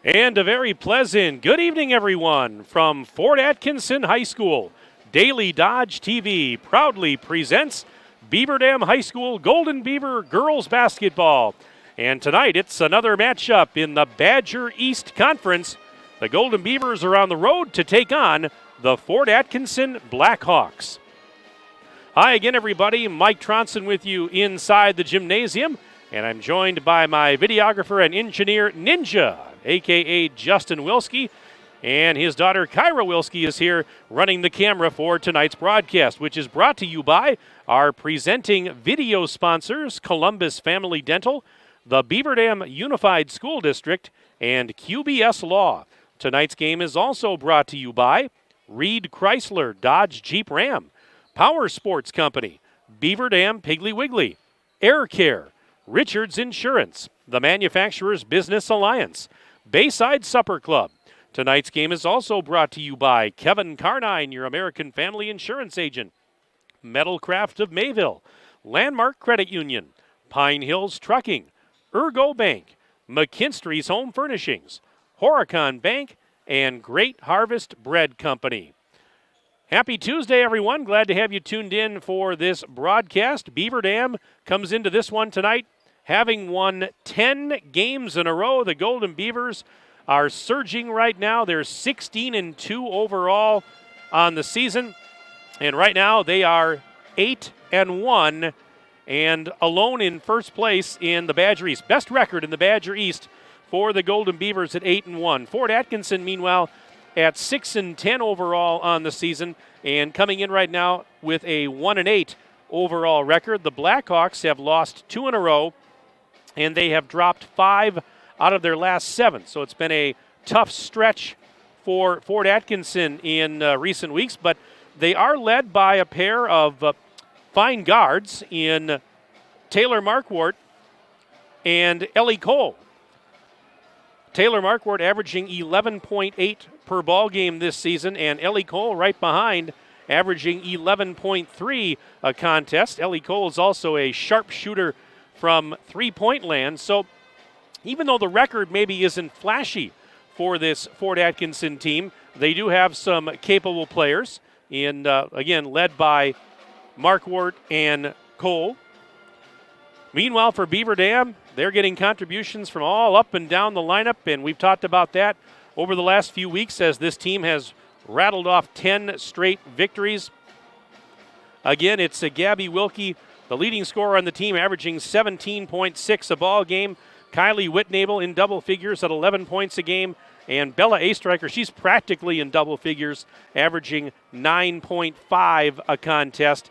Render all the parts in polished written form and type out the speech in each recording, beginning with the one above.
And a very pleasant good evening, everyone, from Fort Atkinson High School. Daily Dodge TV proudly presents Beaver Dam High School Golden Beaver Girls Basketball. And tonight it's another matchup in the Badger East Conference. The Golden Beavers are on the road to take on the Fort Atkinson Blackhawks. Hi again, everybody. Mike Tronson with you inside the gymnasium. And I'm joined by my videographer and engineer, Ninja, a.k.a. Justin Wilski. And his daughter, Kyra Wilski, is here running the camera for tonight's broadcast, which is brought to you by our presenting video sponsors, Columbus Family Dental, the Beaver Dam Unified School District, and QBS Law. Tonight's game is also brought to you by Reed Chrysler Dodge Jeep Ram, Power Sports Company, Beaver Dam Piggly Wiggly, Air Care, Richards Insurance, the Manufacturers Business Alliance, Bayside Supper Club. Tonight's game is also brought to you by Kevin Carnine, your American Family Insurance agent, Metalcraft of Mayville, Landmark Credit Union, Pine Hills Trucking, Ergo Bank, McKinstry's Home Furnishings, Horicon Bank, and Great Harvest Bread Company. Happy Tuesday, everyone. Glad to have you tuned in for this broadcast. Beaver Dam comes into this one tonight having won 10 games in a row. The Golden Beavers are surging right now. They're 16-2 overall on the season. And right now they are 8-1 and alone in first place in the Badger East. Best record in the Badger East for the Golden Beavers at 8-1. Fort Atkinson, meanwhile, at 6-10 overall on the season and coming in right now with a 1-8 overall record. The Blackhawks have lost 2 in a row, and they have dropped 5 out of their last 7. So it's been a tough stretch for Fort Atkinson in recent weeks, but they are led by a pair of fine guards in Taylor Marquardt and Ellie Cole. Taylor Marquardt averaging 11.8 per ball game this season, and Ellie Cole right behind, averaging 11.3 a contest. Ellie Cole is also a sharpshooter from three-point land. So even though the record maybe isn't flashy for this Fort Atkinson team, they do have some capable players, in again, led by Marquardt and Cole. Meanwhile, for Beaver Dam, they're getting contributions from all up and down the lineup, and we've talked about that over the last few weeks as this team has rattled off 10 straight victories. Again, it's Gabby Wilkie, the leading scorer on the team, averaging 17.6 a ball game. Kylie Whitnable in double figures at 11 points a game. And Bella Astriker, she's practically in double figures, averaging 9.5 a contest.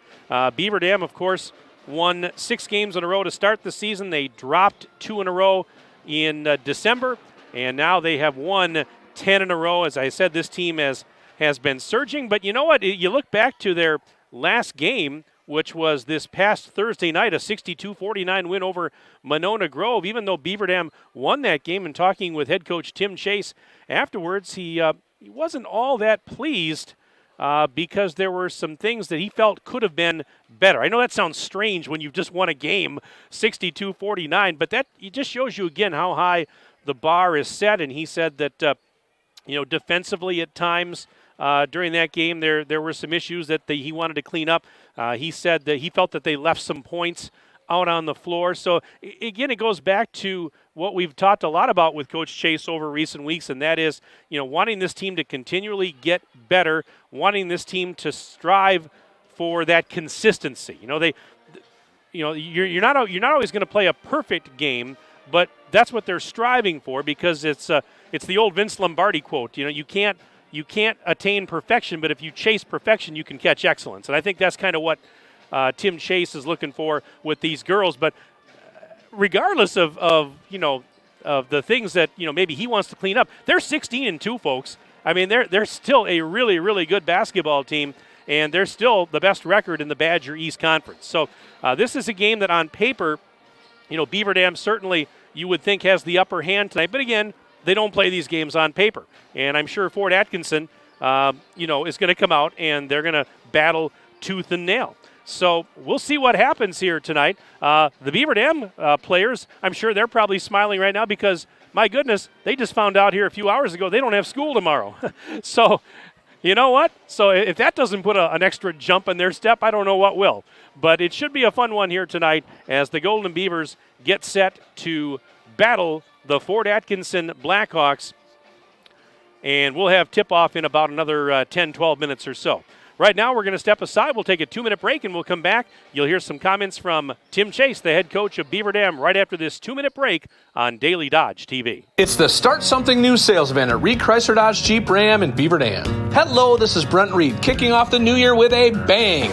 Beaver Dam, of course, won 6 games in a row to start the season. They dropped 2 in a row in December, and now they have won 10 in a row. As I said, this team has been surging. But you know what? You look back to their last game, which was this past Thursday night, a 62-49 win over Monona Grove. Even though Beaver Dam won that game, and talking with head coach Tim Chase afterwards, he wasn't all that pleased because there were some things that he felt could have been better. I know that sounds strange when you've just won a game, 62-49, but that it just shows you again how high the bar is set. And he said that defensively at times during that game there were some issues that he wanted to clean up. He said that he felt that they left some points out on the floor. So again, it goes back to what we've talked a lot about with Coach Chase over recent weeks, and that is, wanting this team to continually get better, wanting this team to strive for that consistency. You're not always going to play a perfect game, but that's what they're striving for, because it's the old Vince Lombardi quote. You can't attain perfection, but if you chase perfection, you can catch excellence. And I think that's kind of what Tim Chase is looking for with these girls. But regardless of the things that maybe he wants to clean up, they're 16-2, folks. I mean, they're still a really, really good basketball team, and they're still the best record in the Badger East Conference. So this is a game that on paper, Beaver Dam certainly you would think has the upper hand tonight. But again, they don't play these games on paper. And I'm sure Fort Atkinson, is going to come out and they're going to battle tooth and nail. So we'll see what happens here tonight. The Beaver Dam players, I'm sure they're probably smiling right now because, my goodness, they just found out here a few hours ago they don't have school tomorrow. So, you know what? So if that doesn't put an extra jump in their step, I don't know what will. But it should be a fun one here tonight as the Golden Beavers get set to battle the Fort Atkinson Blackhawks. And we'll have tip-off in about another 10, 12 minutes or so. Right now, we're going to step aside. We'll take a 2-minute break, and we'll come back. You'll hear some comments from Tim Chase, the head coach of Beaver Dam, right after this 2-minute break on Daily Dodge TV. It's the Start Something New sales event at Reed Chrysler Dodge Jeep Ram in Beaver Dam. Hello, this is Brent Reed, kicking off the new year with a bang.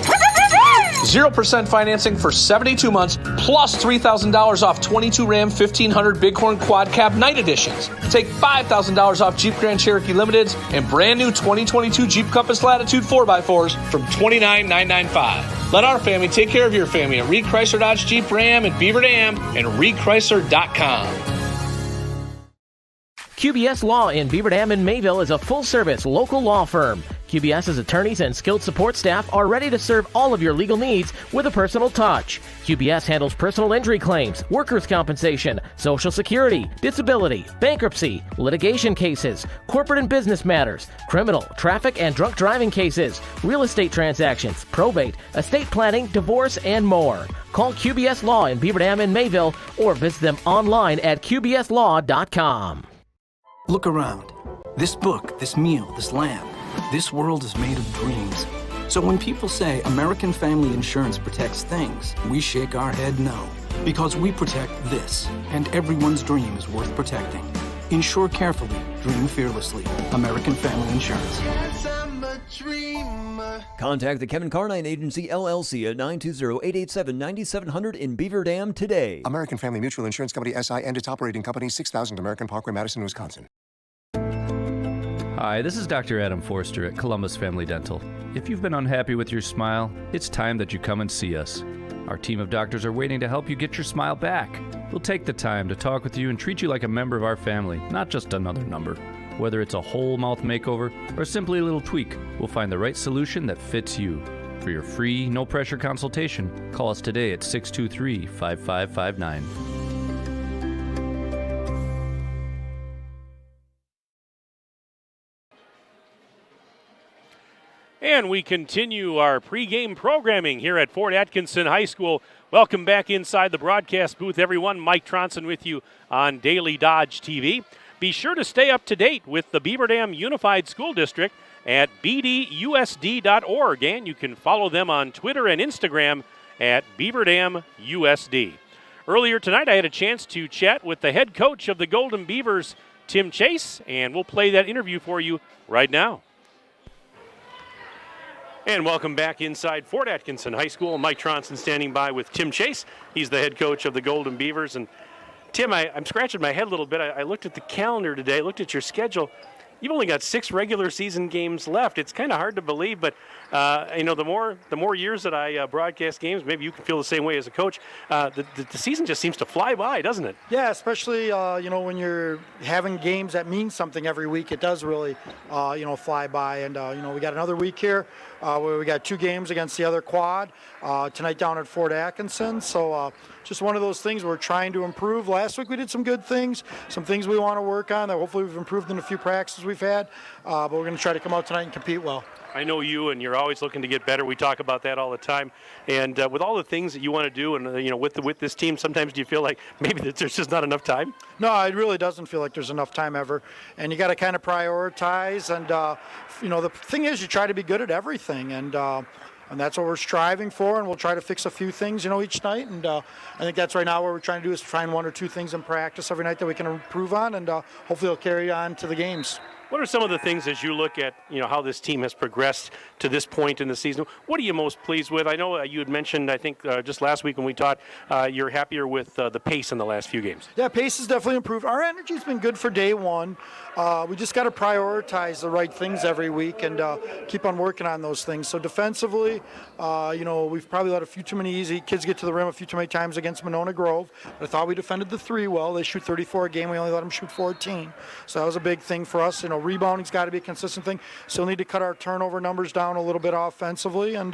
0% financing for 72 months, plus $3,000 off 22 Ram 1500 Bighorn Quad Cab Night Editions. Take $5,000 off Jeep Grand Cherokee Limiteds and brand new 2022 Jeep Compass Latitude 4x4s from $29,995. Let our family take care of your family at Reed Chrysler Dodge Jeep Ram in Beaver Dam and ReedChrysler.com. QBS Law in Beaver Dam and Mayville is a full-service local law firm. QBS's attorneys and skilled support staff are ready to serve all of your legal needs with a personal touch. QBS handles personal injury claims, workers' compensation, Social Security, disability, bankruptcy, litigation cases, corporate and business matters, criminal, traffic and drunk driving cases, real estate transactions, probate, estate planning, divorce, and more. Call QBS Law in Beaver Dam and Mayville or visit them online at qbslaw.com. Look around. This book, this meal, this lamp. This world is made of dreams. So when people say American Family Insurance protects things, we shake our head no. Because we protect this, and everyone's dream is worth protecting. Insure carefully, dream fearlessly. American Family Insurance. Yes, I'm a dreamer. Contact the Kevin Carnine Agency, LLC at 920-887-9700 in Beaver Dam today. American Family Mutual Insurance Company, SI, and its operating company, 6000 American Parkway, Madison, Wisconsin. Hi, this is Dr. Adam Forster at Columbus Family Dental. If you've been unhappy with your smile, it's time that you come and see us. Our team of doctors are waiting to help you get your smile back. We'll take the time to talk with you and treat you like a member of our family, not just another number. Whether it's a whole mouth makeover or simply a little tweak, we'll find the right solution that fits you. For your free, no-pressure consultation, call us today at 623-5559. And we continue our pregame programming here at Fort Atkinson High School. Welcome back inside the broadcast booth, everyone. Mike Tronson with you on Daily Dodge TV. Be sure to stay up to date with the Beaver Dam Unified School District at bdusd.org, and you can follow them on Twitter and Instagram at Beaver Dam USD. Earlier tonight, I had a chance to chat with the head coach of the Golden Beavers, Tim Chase, and we'll play that interview for you right now. And welcome back inside Fort Atkinson High School. Mike Tronson standing by with Tim Chase. He's the head coach of the Golden Beavers. And Tim, I'm scratching my head a little bit. I looked at the calendar today, looked at your schedule. You've only got 6 regular season games left. It's kind of hard to believe, but the more years that I broadcast games, maybe you can feel the same way as a coach. The season just seems to fly by, doesn't it? Yeah, especially when you're having games that mean something every week, it does really fly by. And we got another week here where we got 2 games against the other quad tonight down at Fort Atkinson. So just one of those things we're trying to improve. Last week we did some good things, some things we want to work on that hopefully we've improved in a few practices we've had, but we're going to try to come out tonight and compete well. I know you, and you're always looking to get better. We talk about that all the time. And with all the things that you want to do, and with this team, sometimes do you feel like maybe that there's just not enough time? No, it really doesn't feel like there's enough time ever. And you got to kind of prioritize. And the thing is, you try to be good at everything, and that's what we're striving for. And we'll try to fix a few things, each night. And I think that's right now what we're trying to do is find 1 or 2 things in practice every night that we can improve on, and hopefully it'll carry on to the games. What are some of the things as you look at, how this team has progressed to this point in the season? What are you most pleased with? I know you had mentioned, I think, just last week when we talked, you're happier with the pace in the last few games. Yeah, pace has definitely improved. Our energy's been good for day one. We just got to prioritize the right things every week and keep on working on those things. So defensively, we've probably let a few too many easy kids get to the rim a few too many times against Monona Grove. I thought we defended the 3 well. They shoot 34 a game. We only let them shoot 14. So that was a big thing for us. rebounding's got to be a consistent thing. Still need to cut our turnover numbers down a little bit offensively, and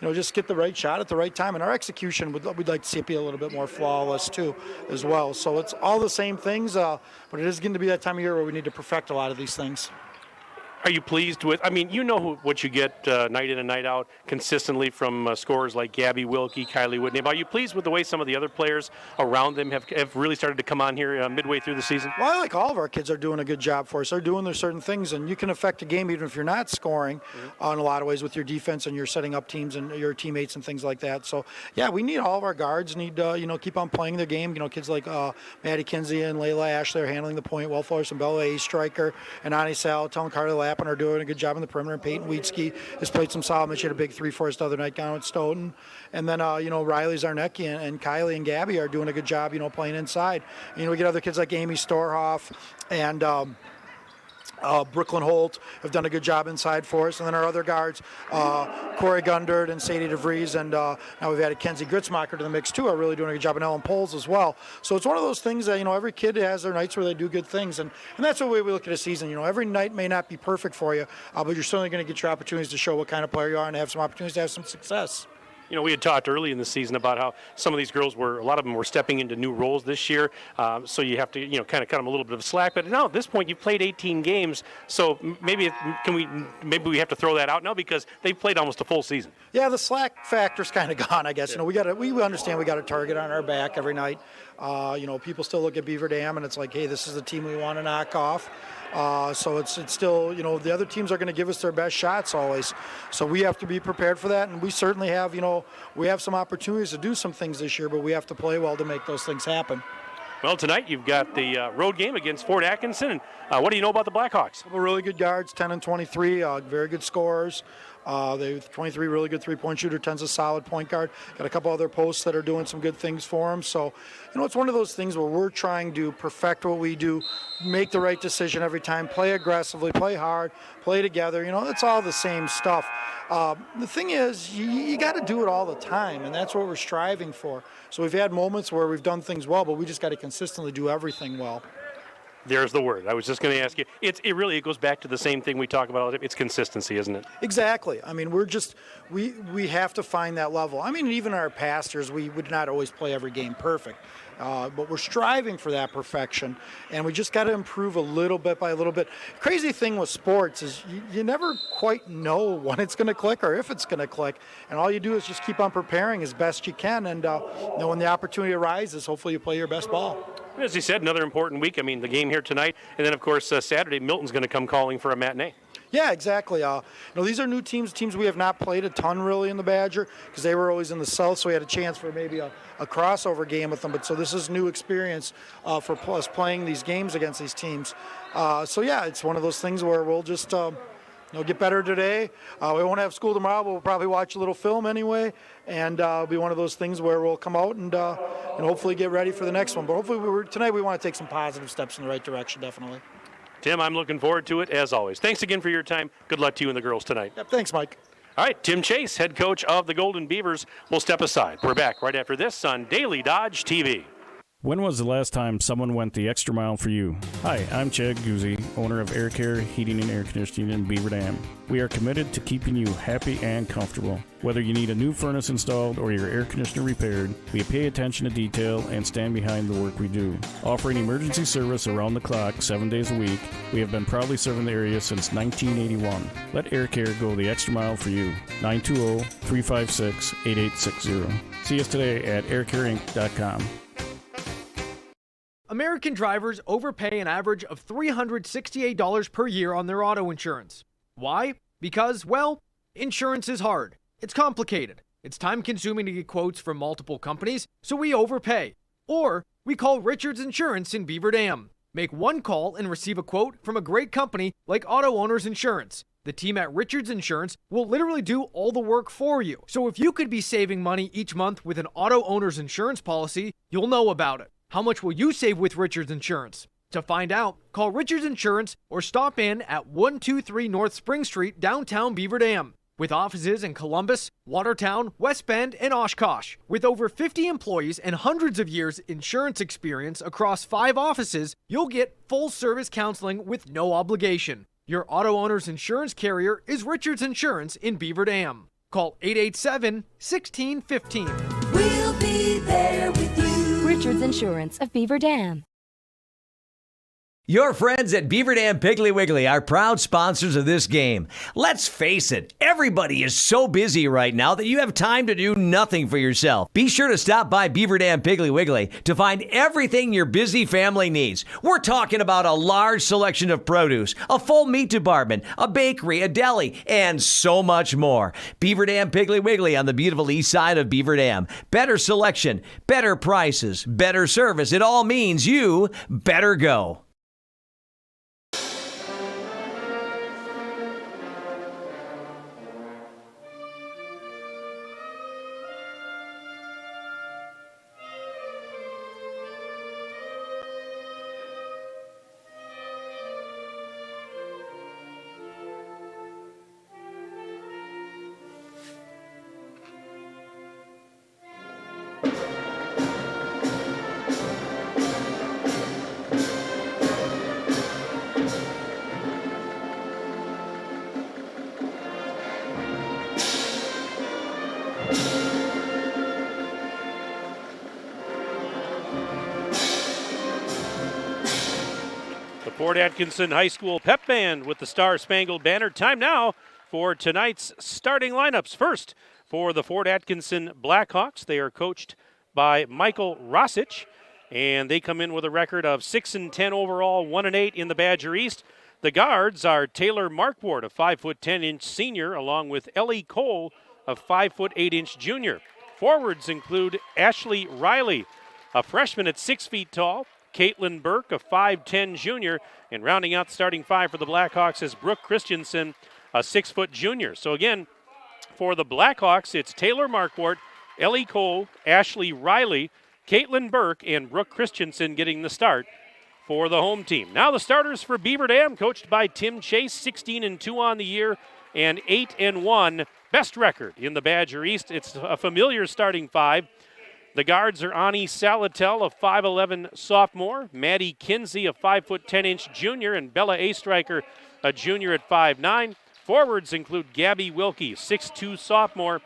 just get the right shot at the right time. And our execution, we'd like to see it be a little bit more flawless too, as well. So it's all the same things, but it is going to be that time of year where we need to perfect a lot of these things. Are you pleased with, what you get night in and night out consistently from scorers like Gabby Wilkie, Kylie Whitney. Are you pleased with the way some of the other players around them have really started to come on here midway through the season? Well, I like all of our kids are doing a good job for us. They're doing their certain things, and you can affect a game even if you're not scoring in a lot of ways with your defense and you're setting up teams and your teammates and things like that. So, yeah, we need all of our guards need keep on playing their game. Kids like Maddie Kinsey and Layla Ashley are handling the point well for us, and Bella A. Striker and Ani Sal, telling Carly Lappin are doing a good job in the perimeter. And Peyton Wheatsky has played some solid. She had a big 3 for us the other night down at Stoughton. And then, Riley Zarnecki and Kylie and Gabby are doing a good job, playing inside. We get other kids like Amy Storhoff and Brooklyn Holt have done a good job inside for us. And then our other guards, Corey Gundert and Sadie DeVries, and now we've added Kenzie Gritzmacher to the mix too, are really doing a good job, and Ellen Poles as well. So it's one of those things that, every kid has their nights where they do good things. And that's the way we look at a season. Every night may not be perfect for you, but you're certainly going to get your opportunities to show what kind of player you are and have some opportunities to have some success. We had talked early in the season about how some of these girls a lot of them were stepping into new roles this year. So you have to, kind of cut them a little bit of slack. But now at this point, you've played 18 games. So maybe we have to throw that out now because they've played almost a full season. Yeah, the slack factor's kind of gone, I guess. Yeah. We understand we got a target on our back every night. People still look at Beaver Dam and it's like, hey, this is the team we want to knock off. So it's still, the other teams are going to give us their best shots always. So we have to be prepared for that. And we certainly have, we have some opportunities to do some things this year, but we have to play well to make those things happen. Well, tonight you've got the road game against Fort Atkinson. And what do you know about the Blackhawks? Couple really good guards, 10 and 23, very good scorers. They have 23 really good three-point shooter, 10's a solid point guard. Got a couple other posts that are doing some good things for them. So, it's one of those things where we're trying to perfect what we do, make the right decision every time, play aggressively, play hard, play together. It's all the same stuff. The thing is, you got to do it all the time, and that's what we're striving for. So we've had moments where we've done things well, but we just got to consistently do everything well. There's the word. I was just going to ask you. It goes back to the same thing we talk about. It's consistency, isn't it? Exactly. We have to find that level. Even our past years, we would not always play every game perfect. But we're striving for that perfection, and we just got to improve a little bit by a little bit. Crazy thing with sports is you never quite know when it's going to click or if it's going to click, and all you do is just keep on preparing as best you can, and when the opportunity arises, hopefully you play your best ball. As you said, another important week. The game here tonight, and then, of course, Saturday, Milton's going to come calling for a matinee. Yeah, exactly. These are new teams we have not played a ton really in the Badger because they were always in the South, so we had a chance for maybe a crossover game with them. But so this is new experience for us playing these games against these teams. It's one of those things where we'll just get better today. We won't have school tomorrow, but we'll probably watch a little film anyway, and it'll be one of those things where we'll come out and hopefully get ready for the next one. But hopefully tonight we want to take some positive steps in the right direction, definitely. Tim, I'm looking forward to it, as always. Thanks again for your time. Good luck to you and the girls tonight. Yep, thanks, Mike. All right, Tim Chase, head coach of the Golden Beavers, will step aside. We're back right after this on Daily Dodge TV. When was the last time someone went the extra mile for you? Hi, I'm Chad Guzzi, owner of Air Care Heating and Air Conditioning in Beaver Dam. We are committed to keeping you happy and comfortable. Whether you need a new furnace installed or your air conditioner repaired, we pay attention to detail and stand behind the work we do. Offering emergency service around the clock 7 days a week, we have been proudly serving the area since 1981. Let Air Care go the extra mile for you. 920-356-8860. See us today at aircareinc.com. American drivers overpay an average of $368 per year on their auto insurance. Why? Because, insurance is hard. It's complicated. It's time-consuming to get quotes from multiple companies, so we overpay. Or we call Richards Insurance in Beaver Dam. Make one call and receive a quote from a great company like Auto Owners Insurance. The team at Richards Insurance will literally do all the work for you. So if you could be saving money each month with an Auto Owners Insurance policy, you'll know about it. How much will you save with Richards Insurance? To find out, call Richards Insurance or stop in at 123 North Spring Street, downtown Beaver Dam. with offices in Columbus, Watertown, West Bend, and Oshkosh. With over 50 employees and hundreds of years insurance experience across 5 offices, you'll get full-service counseling with no obligation. Your auto owner's insurance carrier is Richards Insurance in Beaver Dam. Call 887-1615. We'll be there with you. Richards Insurance of Beaver Dam. Your friends at Beaver Dam Piggly Wiggly are proud sponsors of this game. Let's face it, everybody is so busy right now that you have time to do nothing for yourself. Be sure to stop by Beaver Dam Piggly Wiggly to find everything your busy family needs. We're talking about a large selection of produce, a full meat department, a bakery, a deli, and so much more. Beaver Dam Piggly Wiggly on the beautiful east side of Beaver Dam. Better selection, better prices, better service. It all means you better go. Fort Atkinson High School Pep Band with the Star Spangled Banner. Time now for tonight's starting lineups. First, for the Fort Atkinson Blackhawks, they are coached by Michael Rosic, and they come in with a record of 6-10 overall, 1-8 in the Badger East. The guards are Taylor Markwart, a 5'10" senior, along with Ellie Cole, a 5'8" junior. Forwards include Ashley Riley, a freshman at 6 feet tall, Caitlin Burke, a 5'10" junior, and rounding out the starting 5 for the Blackhawks is Brooke Christensen, a 6-foot junior. So again, for the Blackhawks, it's Taylor Markwart, Ellie Cole, Ashley Riley, Caitlin Burke, and Brooke Christensen getting the start for the home team. Now the starters for Beaver Dam, coached by Tim Chase, 16-2 on the year and 8-1 best record in the Badger East. It's a familiar starting 5. The guards are Ani Salatel, a 5'11" sophomore, Maddie Kinsey, a 5'10" junior, and Bella Astreicher, a junior at 5'9". Forwards include Gabby Wilkie, 6'2" sophomore,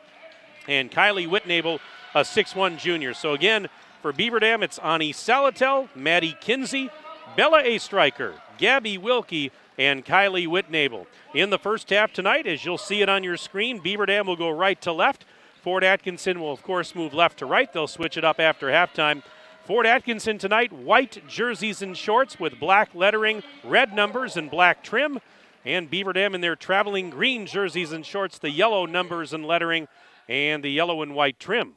and Kylie Whitnable, a 6'1" junior. So again, for Beaver Dam, it's Ani Salatel, Maddie Kinsey, Bella Astreicher, Gabby Wilkie, and Kylie Whitnable. In the first half tonight, as you'll see it on your screen, Beaver Dam will go right to left. Fort Atkinson will, of course, move left to right. They'll switch it up after halftime. Fort Atkinson tonight, white jerseys and shorts with black lettering, red numbers, and black trim. And Beaver Dam in their traveling green jerseys and shorts, the yellow numbers and lettering, and the yellow and white trim.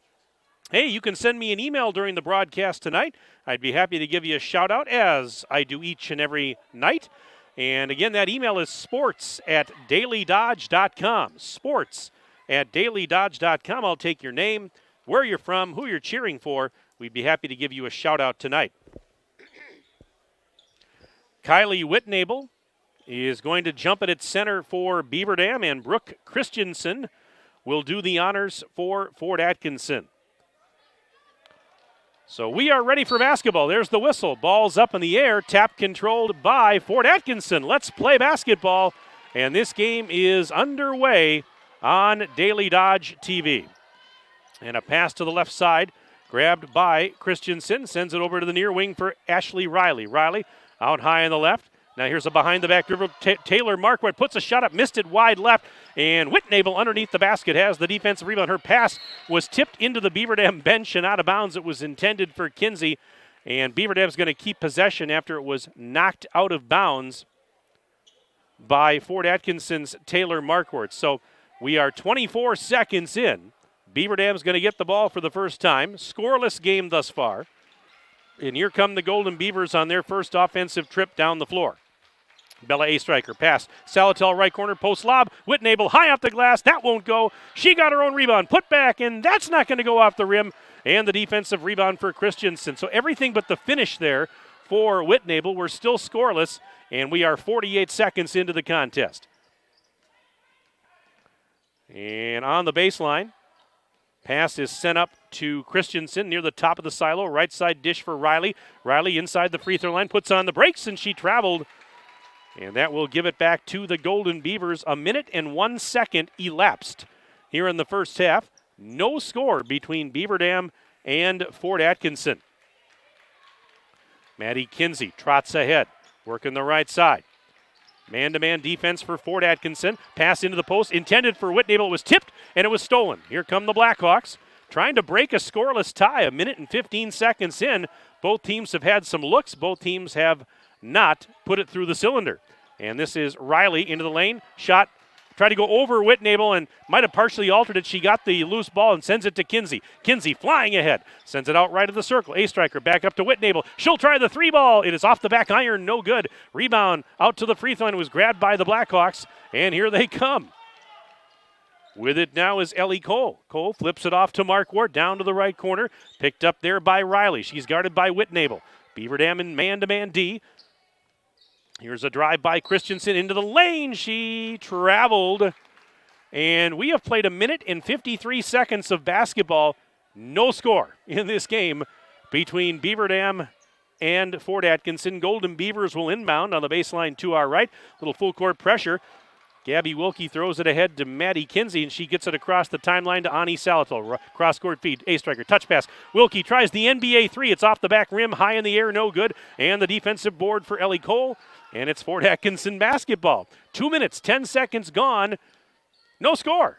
Hey, you can send me an email during the broadcast tonight. I'd be happy to give you a shout-out, as I do each and every night. And again, that email is sports@dailydodge.com. Sports@dailydodge.com. I'll take your name, where you're from, who you're cheering for. We'd be happy to give you a shout-out tonight. Kylie Whitnable is going to jump it at center for Beaver Dam, and Brooke Christensen will do the honors for Fort Atkinson. So we are ready for basketball. There's the whistle. Ball's up in the air. Tap controlled by Fort Atkinson. Let's play basketball. And this game is underway on Daily Dodge TV. And a pass to the left side, grabbed by Christensen, sends it over to the near wing for Ashley Riley. Riley out high on the left. Now here's a behind-the-back dribble. Taylor Markwart puts a shot up, missed it wide left, and Whitnable underneath the basket has the defensive rebound. Her pass was tipped into the Beaver Dam bench and out of bounds. It was intended for Kinsey, and Beaver Dam's going to keep possession after it was knocked out of bounds by Fort Atkinson's Taylor Markwart. So we are 24 seconds in. Beaver Dam's going to get the ball for the first time. Scoreless game thus far. And here come the Golden Beavers on their first offensive trip down the floor. Bella Astreicher pass. Salatel right corner, post lob. Whitnable high off the glass. That won't go. She got her own rebound. Put back, and that's not going to go off the rim. And the defensive rebound for Christensen. So everything but the finish there for Whitnable. We're still scoreless, and we are 48 seconds into the contest. And on the baseline, pass is sent up to Christensen near the top of the silo. Right side dish for Riley. Riley inside the free throw line, puts on the brakes, and she traveled. And that will give it back to the Golden Beavers. 1 minute and 1 second elapsed here in the first half. No score between Beaver Dam and Fort Atkinson. Maddie Kinsey trots ahead, working the right side. Man-to-man defense for Fort Atkinson. Pass into the post, intended for Whitnable. It was tipped, and it was stolen. Here come the Blackhawks, trying to break a scoreless tie. 1 minute and 15 seconds in. Both teams have had some looks. Both teams have not put it through the cylinder. And this is Riley into the lane. Shot, tried to go over Whitnable and might have partially altered it. She got the loose ball and sends it to Kinsey. Kinsey flying ahead. Sends it out right of the circle. A-striker back up to Whitnable. She'll try the three ball. It is off the back iron. No good. Rebound out to the free throw line. It was grabbed by the Blackhawks. And here they come. With it now is Ellie Cole. Cole flips it off to Mark Ward down to the right corner. Picked up there by Riley. She's guarded by Whitnable. Beaver Dam in man-to-man D. Here's a drive by Christensen into the lane. She traveled. And we have played 1 minute and 53 seconds of basketball. No score in this game between Beaver Dam and Fort Atkinson. Golden Beavers will inbound on the baseline to our right. Little full court pressure. Gabby Wilkie throws it ahead to Maddie Kinsey, and she gets it across the timeline to Ani Salato. Cross-court feed, A-striker, touch pass. Wilkie tries the NBA three. It's off the back rim, high in the air, no good. And the defensive board for Ellie Cole, and it's Fort Atkinson basketball. 2 minutes, 10 seconds gone. No score.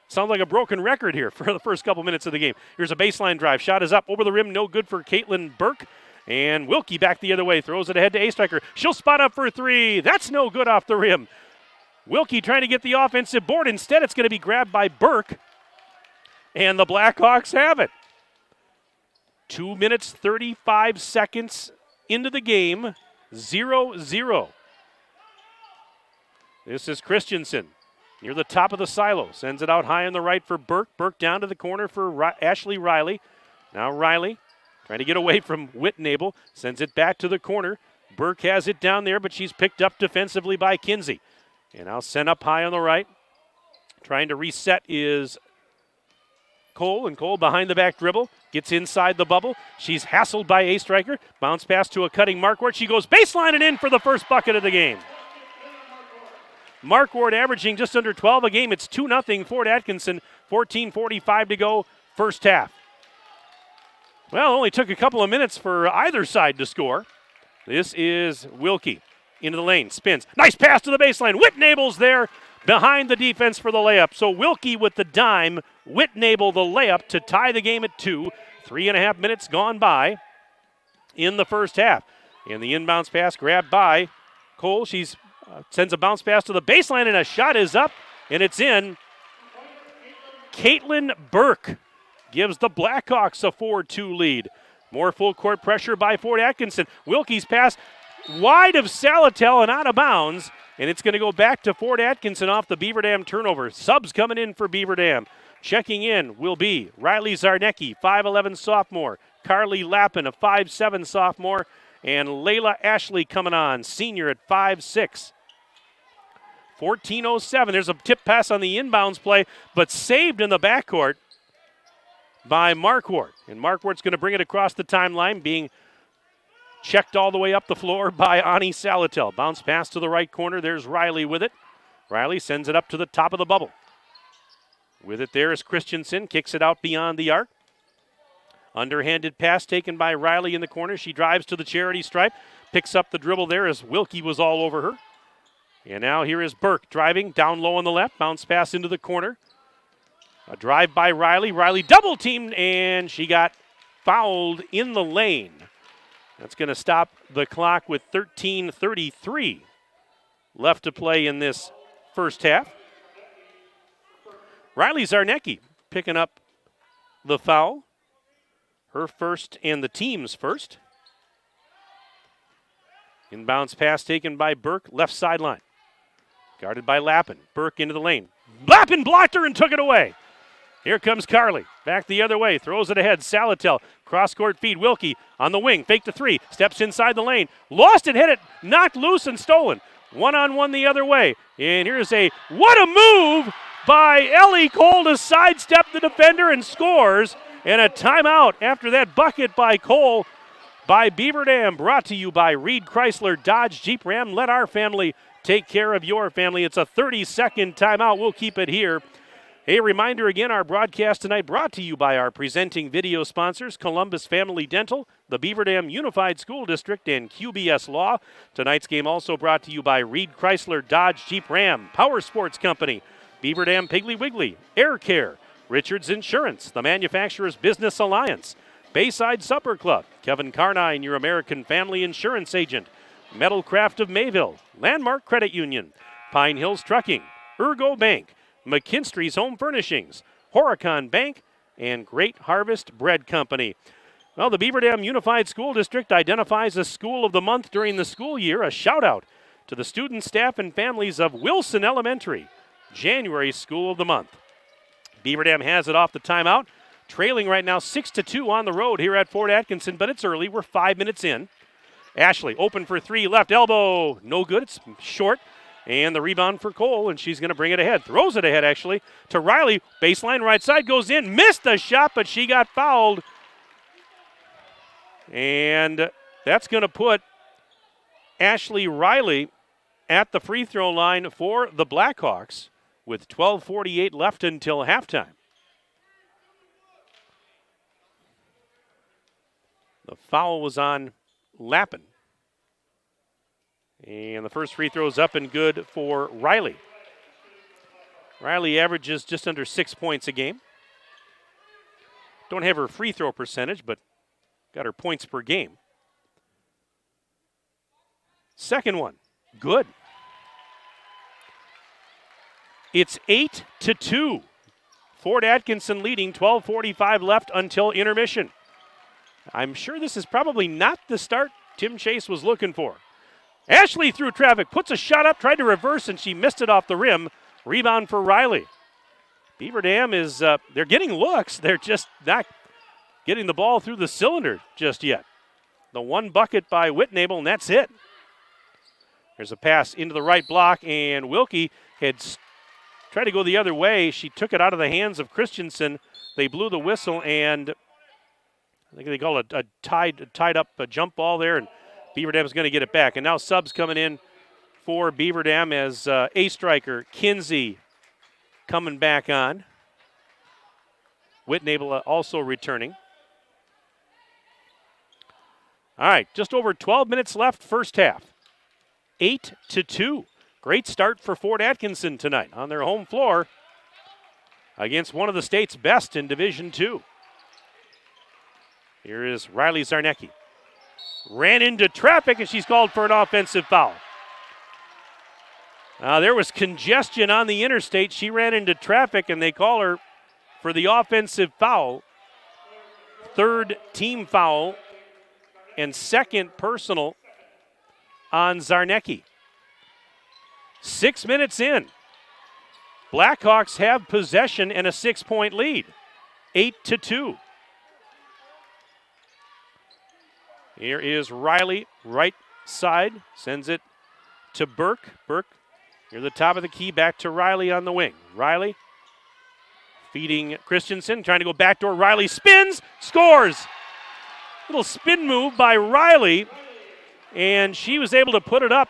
Sounds like a broken record here for the first couple minutes of the game. Here's a baseline drive. Shot is up over the rim, no good for Caitlin Burke. And Wilkie back the other way, throws it ahead to A-striker. She'll spot up for three. That's no good off the rim. Wilkie trying to get the offensive board. Instead, it's going to be grabbed by Burke. And the Blackhawks have it. 2 minutes, 35 seconds into the game. 0-0. This is Christensen near the top of the silo. Sends it out high on the right for Burke. Burke down to the corner for Ashley Riley. Now Riley trying to get away from Whitnable. Sends it back to the corner. Burke has it down there, but she's picked up defensively by Kinsey. And now sent up high on the right. Trying to reset is Cole, and Cole behind the back dribble. Gets inside the bubble. She's hassled by A-striker. Bounce pass to a cutting Mark Ward. She goes baseline and in for the first bucket of the game. Mark Ward averaging just under 12 a game. It's 2-0 Fort Atkinson. 14:45 to go, first half. Well, it only took a couple of minutes for either side to score. This is Wilkie. Into the lane, spins. Nice pass to the baseline. Whitnable's there behind the defense for the layup. So Wilkie with the dime, Whitnable the layup to tie the game at 2. 3.5 minutes gone by in the first half. And the inbounds pass grabbed by Cole. She sends a bounce pass to the baseline, and a shot is up, and it's in. Caitlin Burke gives the Blackhawks a 4-2 lead. More full court pressure by Fort Atkinson. Wilkie's pass wide of Salatel and out of bounds, and it's going to go back to Fort Atkinson off the Beaver Dam turnover. Subs coming in for Beaver Dam. Checking in will be Riley Zarnecki, 5'11 sophomore, Carly Lappin, a 5'7 sophomore, and Layla Ashley coming on, senior at 5'6. 14:07. There's a tip pass on the inbounds play, but saved in the backcourt by Mark Ward. And Mark Ward's going to bring it across the timeline, being checked all the way up the floor by Ani Salatel. Bounce pass to the right corner. There's Riley with it. Riley sends it up to the top of the bubble. With it there is Christensen. Kicks it out beyond the arc. Underhanded pass taken by Riley in the corner. She drives to the charity stripe. Picks up the dribble there as Wilkie was all over her. And now here is Burke driving down low on the left. Bounce pass into the corner. A drive by Riley. Riley double teamed, and she got fouled in the lane. That's going to stop the clock with 13:33 left to play in this first half. Riley Zarnecki picking up the foul. Her first and the team's first. Inbounds pass taken by Burke, left sideline. Guarded by Lappin. Burke into the lane. Lappin blocked her and took it away. Here comes Carly. Back the other way. Throws it ahead. Salatel. Cross-court feed. Wilkie on the wing. Fake to three. Steps inside the lane. Lost it. Hit it. Knocked loose and stolen. One-on-one the other way. And here's what a move by Ellie Cole to sidestep the defender and scores. And a timeout after that bucket by Cole by Beaver Dam. Brought to you by Reed Chrysler Dodge Jeep Ram. Let our family take care of your family. It's a 30-second timeout. We'll keep it here. A reminder again, our broadcast tonight brought to you by our presenting video sponsors, Columbus Family Dental, the Beaver Dam Unified School District, and QBS Law. Tonight's game also brought to you by Reed Chrysler Dodge Jeep Ram, Power Sports Company, Beaver Dam Piggly Wiggly, Air Care, Richards Insurance, the Manufacturers Business Alliance, Bayside Supper Club, Kevin Carnine, your American Family Insurance Agent, Metalcraft of Mayville, Landmark Credit Union, Pine Hills Trucking, Ergo Bank, McKinstry's Home Furnishings, Horicon Bank, and Great Harvest Bread Company. Well, the Beaver Dam Unified School District identifies a School of the Month during the school year. A shout out to the students, staff, and families of Wilson Elementary, January School of the Month. Beaver Dam has it off the timeout, trailing right now 6-2 on the road here at Fort Atkinson, but it's early. We're 5 minutes in. Ashley open for three, left elbow, no good. It's short. And the rebound for Cole, and she's going to bring it ahead. Throws it ahead, actually, to Riley. Baseline right side, goes in. Missed the shot, but she got fouled. And that's going to put Ashley Riley at the free throw line for the Blackhawks with 12:48 left until halftime. The foul was on Lappin. And the first free throw is up and good for Riley. Riley averages just under 6 points a game. Don't have her free throw percentage, but got her points per game. Second one, good. It's 8-2. Fort Atkinson leading, 12:45 left until intermission. I'm sure this is probably not the start Tim Chase was looking for. Ashley through traffic, puts a shot up, tried to reverse, and she missed it off the rim. Rebound for Riley. Beaver Dam is, they're getting looks. They're just not getting the ball through the cylinder just yet. The one bucket by Whitnable, and that's it. There's a pass into the right block, and Wilkie had tried to go the other way. She took it out of the hands of Christensen. They blew the whistle, and I think they call it a tied up a jump ball there, and Beaver Dam is going to get it back. And now subs coming in for Beaver Dam as a striker, Kinsey, coming back on. Whitnable also returning. All right, just over 12 minutes left, first half. 8-2. Great start for Fort Atkinson tonight on their home floor against one of the state's best in Division II. Here is Riley Zarnecki. Ran into traffic, and she's called for an offensive foul. There was congestion on the interstate. She ran into traffic, and they call her for the offensive foul. Third team foul and second personal on Zarnecki. 6 minutes in. Blackhawks have possession and a 6-point lead. 8-2. Here is Riley, right side, sends it to Burke. Burke near the top of the key, back to Riley on the wing. Riley feeding Christensen, trying to go backdoor. Riley spins, scores. Little spin move by Riley, and she was able to put it up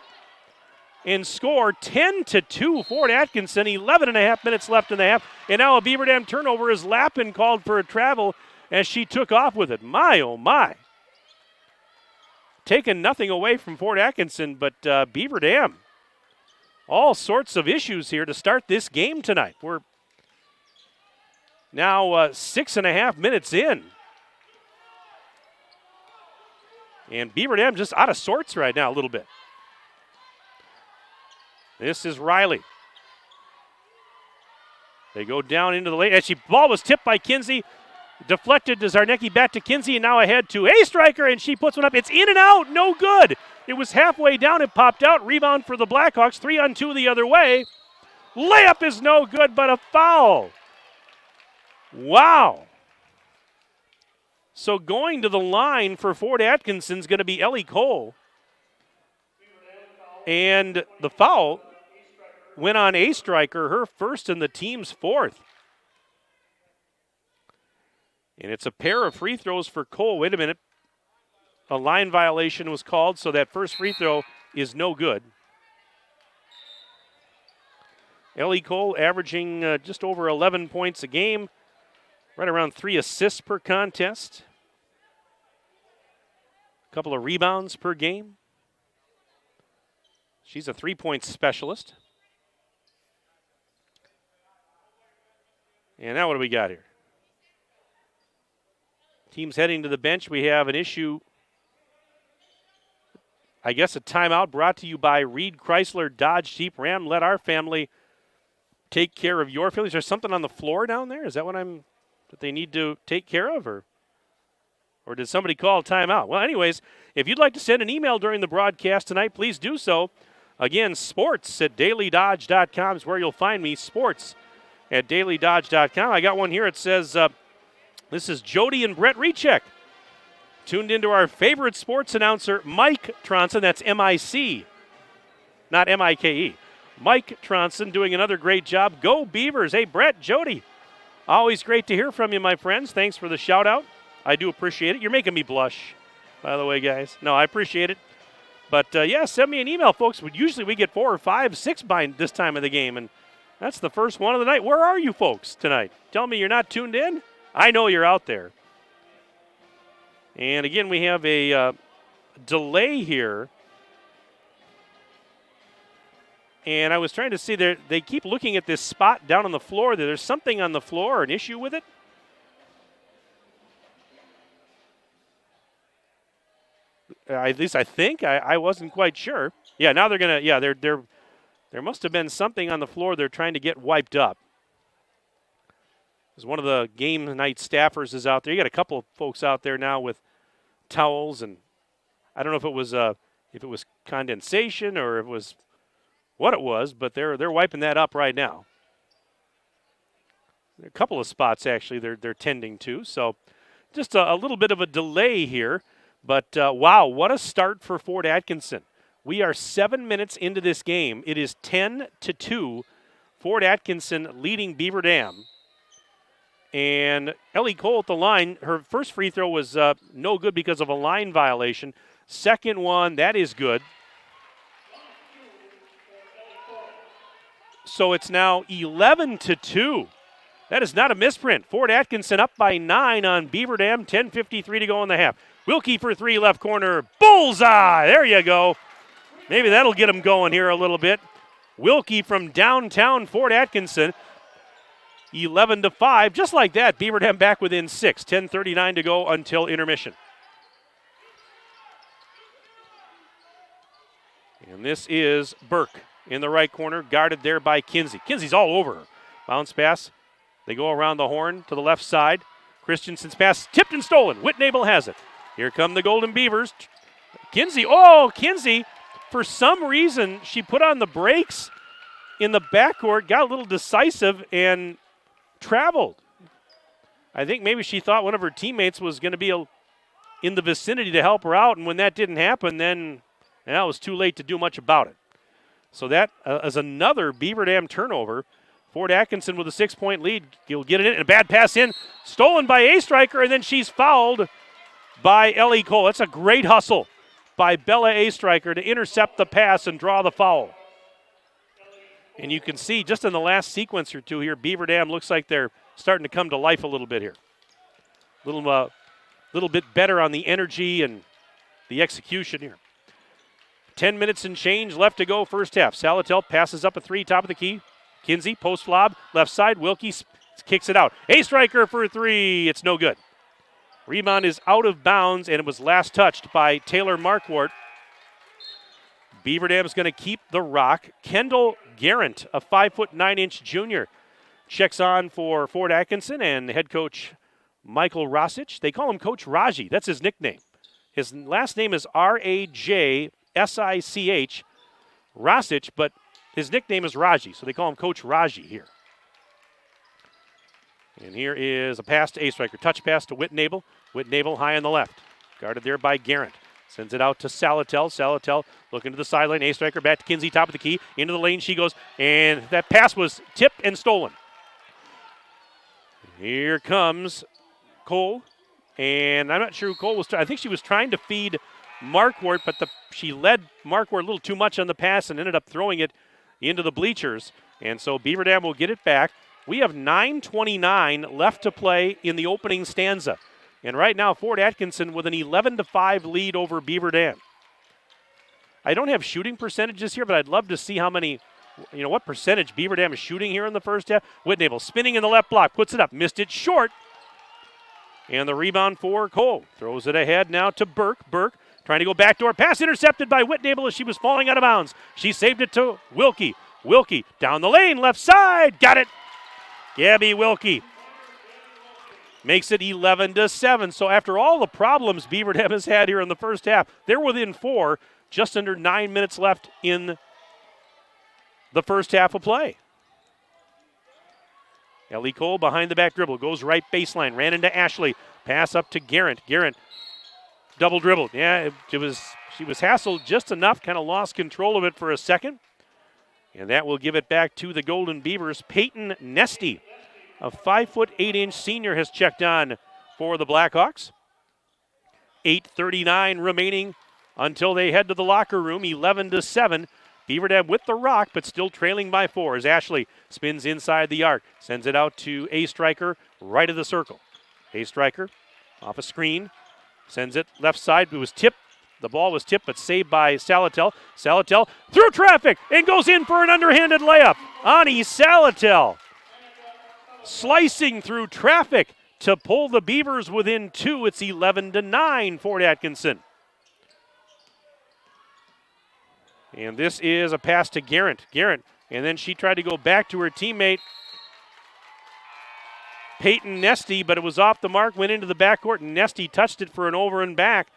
and score. 10-2, Fort Atkinson, 11.5 minutes left in the half. And now a Beaver Dam turnover as Lappin called for a travel as she took off with it. My, oh my. Taking nothing away from Fort Atkinson, but Beaver Dam, all sorts of issues here to start this game tonight. We're now 6.5 minutes in. And Beaver Dam just out of sorts right now a little bit. This is Riley. They go down into the lane. As ball was tipped by Kinsey. Deflected to Zarnecki, back to Kinsey, and now ahead to a striker, and she puts one up. It's in and out, no good. It was halfway down, it popped out. Rebound for the Blackhawks, 3-on-2 the other way. Layup is no good, but a foul. Wow. So going to the line for Fort Atkinson is going to be Ellie Cole. And the foul went on a striker, her first and the team's fourth. And it's a pair of free throws for Cole. Wait a minute. A line violation was called, so that first free throw is no good. Ellie Cole averaging just over 11 points a game, right around 3 assists per contest. A couple of rebounds per game. She's a three-point specialist. And now what do we got here? Teams heading to the bench. We have an issue, I guess a timeout brought to you by Reed Chrysler Dodge Jeep Ram. Let our family take care of your family. Is there something on the floor down there? Is that what that they need to take care of, or did somebody call timeout? Well, anyways, if you'd like to send an email during the broadcast tonight, please do so. Again, sports@dailydodge.com is where you'll find me, sports@dailydodge.com. I got one here. It says, this is Jody and Brett Recheck, tuned into our favorite sports announcer, Mike Tronson. That's M-I-C, not M-I-K-E. Mike Tronson doing another great job. Go Beavers. Hey, Brett, Jody, always great to hear from you, my friends. Thanks for the shout-out. I do appreciate it. You're making me blush, by the way, guys. No, I appreciate it. But, yeah, send me an email, folks. Usually we get 4 or 5, 6 by this time of the game, and that's the first one of the night. Where are you folks tonight? Tell me you're not tuned in? I know you're out there. And, again, we have a delay here. And I was trying to see, they keep looking at this spot down on the floor. There's something on the floor, an issue with it. At least I think. I wasn't quite sure. Yeah, now they're going to, there must have been something on the floor they're trying to get wiped up. Because one of the game night staffers is out there. You got a couple of folks out there now with towels, and I don't know if it was condensation or if it was what it was, but they're wiping that up right now. There are a couple of spots actually they're tending to, so just a little bit of a delay here. But wow, what a start for Fort Atkinson. We are 7 minutes into this game. It is 10-2. Fort Atkinson leading Beaver Dam. And Ellie Cole at the line, her first free throw was no good because of a line violation. Second one, that is good. So it's now 11-2. That is not a misprint. Fort Atkinson up by 9 on Beaver Dam. 10:53 to go in the half. Wilkie for 3, left corner. Bullseye! There you go. Maybe that'll get them going here a little bit. Wilkie from downtown Fort Atkinson. 11-5. Just like that, Beaver Dam back within 6. 10:39 to go until intermission. And this is Burke in the right corner, guarded there by Kinsey. Kinsey's all over her. Bounce pass. They go around the horn to the left side. Christensen's pass tipped and stolen. Whitnable has it. Here come the Golden Beavers. Kinsey, for some reason, she put on the brakes in the backcourt, got a little decisive, and traveled. I think maybe she thought one of her teammates was going to be in the vicinity to help her out, and when that didn't happen, then it was too late to do much about it. So that is another Beaver Dam turnover. Fort Atkinson with a 6-point lead. He'll get it in, and a bad pass in. Stolen by a striker, and then she's fouled by Ellie Cole. That's a great hustle by Bella A. Striker to intercept the pass and draw the foul. And you can see just in the last sequence or two here, Beaver Dam looks like they're starting to come to life a little bit here. Little bit better on the energy and the execution here. 10 minutes and change left to go first half. Salatel passes up a 3, top of the key. Kinsey, post lob, left side. Wilkie kicks it out. A striker for 3. It's no good. Rebound is out of bounds, and it was last touched by Taylor Markwart. Beaver Dam is going to keep the rock. Kendall Garrett, a 5'9" junior, checks on for Fort Atkinson, and head coach Michael Rasic. They call him Coach Raji. That's his nickname. His last name is Rajsich, Rasic, but his nickname is Raji, so they call him Coach Raji here. And here is a pass to A-Striker. Touch pass to Whitnable. Whitnable high on the left. Guarded there by Garrett. Sends it out to Salatel. Salatel looking to the sideline. A-striker back to Kinsey, top of the key. Into the lane she goes, and that pass was tipped and stolen. Here comes Cole, and I'm not sure who Cole was. I think she was trying to feed Markwart, but she led Markwart a little too much on the pass and ended up throwing it into the bleachers. And so Beaver Dam will get it back. We have 9:29 left to play in the opening stanza. And right now, Fort Atkinson with an 11-5 lead over Beaver Dam. I don't have shooting percentages here, but I'd love to see how many, what percentage Beaver Dam is shooting here in the first half. Whitnable spinning in the left block, puts it up, missed it short. And the rebound for Cole. Throws it ahead now to Burke. Burke trying to go backdoor. Pass intercepted by Whitnable as she was falling out of bounds. She saved it to Wilkie. Wilkie down the lane, left side. Got it. Gabby Wilkie makes it 11-7. So after all the problems Beaver Dam has had here in the first half, they're within 4, just under 9 minutes left in the first half of play. Ellie Cole behind the back dribble, goes right baseline, ran into Ashley. Pass up to Garrett. Garrett double dribbled. Yeah, she was hassled just enough, kind of lost control of it for a second. And that will give it back to the Golden Beavers. Peyton Nesty, a 5'8" senior, has checked on for the Blackhawks. 8:39 remaining until they head to the locker room. 11-7. Beaver Dam with the rock, but still trailing by 4 as Ashley spins inside the arc. Sends it out to A-striker right of the circle. A-striker off a screen. Sends it left side. It was tipped. The ball was tipped, but saved by Salatel. Salatel through traffic and goes in for an underhanded layup. Ani Salatel slicing through traffic to pull the Beavers within 2. It's 11-9 Fort Atkinson. And this is a pass to Garrett. Garrett, and then she tried to go back to her teammate, Peyton Nesty, but it was off the mark, went into the backcourt, and Nesty touched it for an over and back.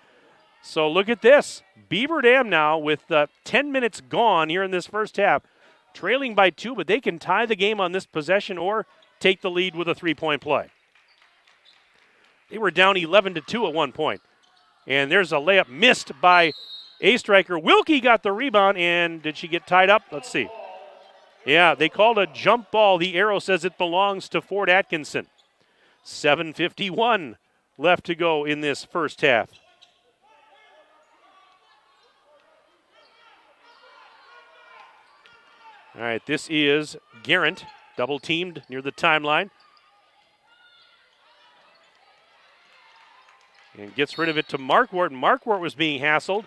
So look at this. Beaver Dam now with 10 minutes gone here in this first half, trailing by 2, but they can tie the game on this possession or take the lead with a 3-point play. They were down 11-2 at one point. And there's a layup missed by A-striker. Wilkie got the rebound, and did she get tied up? Let's see. Yeah, they called a jump ball. The arrow says it belongs to Fort Atkinson. 7:51 left to go in this first half. All right, this is Garrett, double-teamed near the timeline. And gets rid of it to Markwart. Markwart was being hassled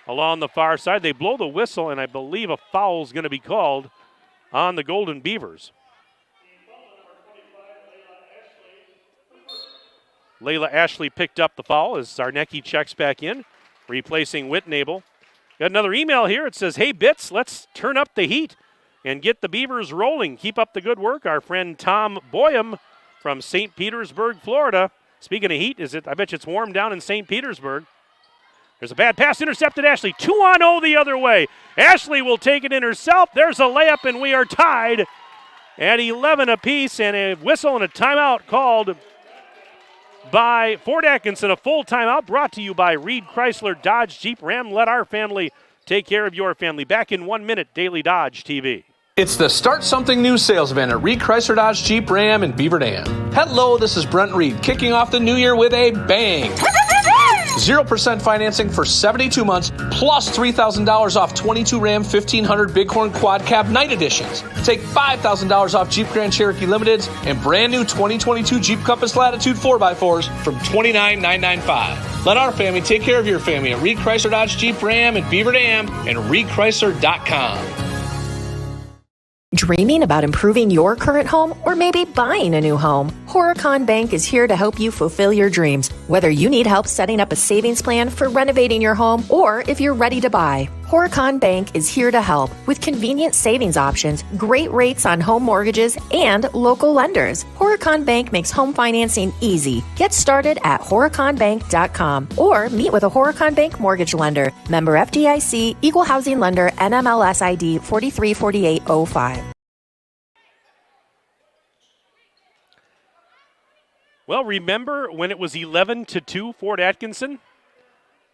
along the far side. They blow the whistle, and I believe a foul is going to be called on the Golden Beavers. Layla Ashley picked up the foul as Zarnecki checks back in, replacing Whitnable. Got another email here. It says, hey, Bits, let's turn up the heat and get the Beavers rolling. Keep up the good work. Our friend Tom Boyum from St. Petersburg, Florida. Speaking of heat, I bet you it's warm down in St. Petersburg. There's a bad pass, intercepted Ashley. 2-on-0 the other way. Ashley will take it in herself. There's a layup, and we are tied at 11 apiece, and a whistle and a timeout called by Fort Atkinson. A full timeout brought to you by Reed Chrysler Dodge Jeep Ram. Let our family take care of your family. Back in 1 minute, Daily Dodge TV. It's the Start Something New sales event at Reed Chrysler Dodge Jeep Ram in Beaver Dam. Hello, this is Brent Reed, kicking off the new year with a bang. 0% financing for 72 months, plus $3,000 off 22 Ram 1500 Bighorn Quad Cab Night Editions. Take $5,000 off Jeep Grand Cherokee Limiteds and brand new 2022 Jeep Compass Latitude 4x4s from $29,995. Let our family take care of your family at Reed Chrysler Dodge Jeep Ram in Beaver Dam and ReedChrysler.com. Dreaming about improving your current home or maybe buying a new home? Horicon Bank is here to help you fulfill your dreams. Whether you need help setting up a savings plan for renovating your home or if you're ready to buy, Horicon Bank is here to help with convenient savings options, great rates on home mortgages, and local lenders. Horicon Bank makes home financing easy. Get started at horiconbank.com or meet with a Horicon Bank mortgage lender. Member FDIC, Equal Housing Lender, NMLS ID 434805. Well, remember when it was 11-2 Fort Atkinson?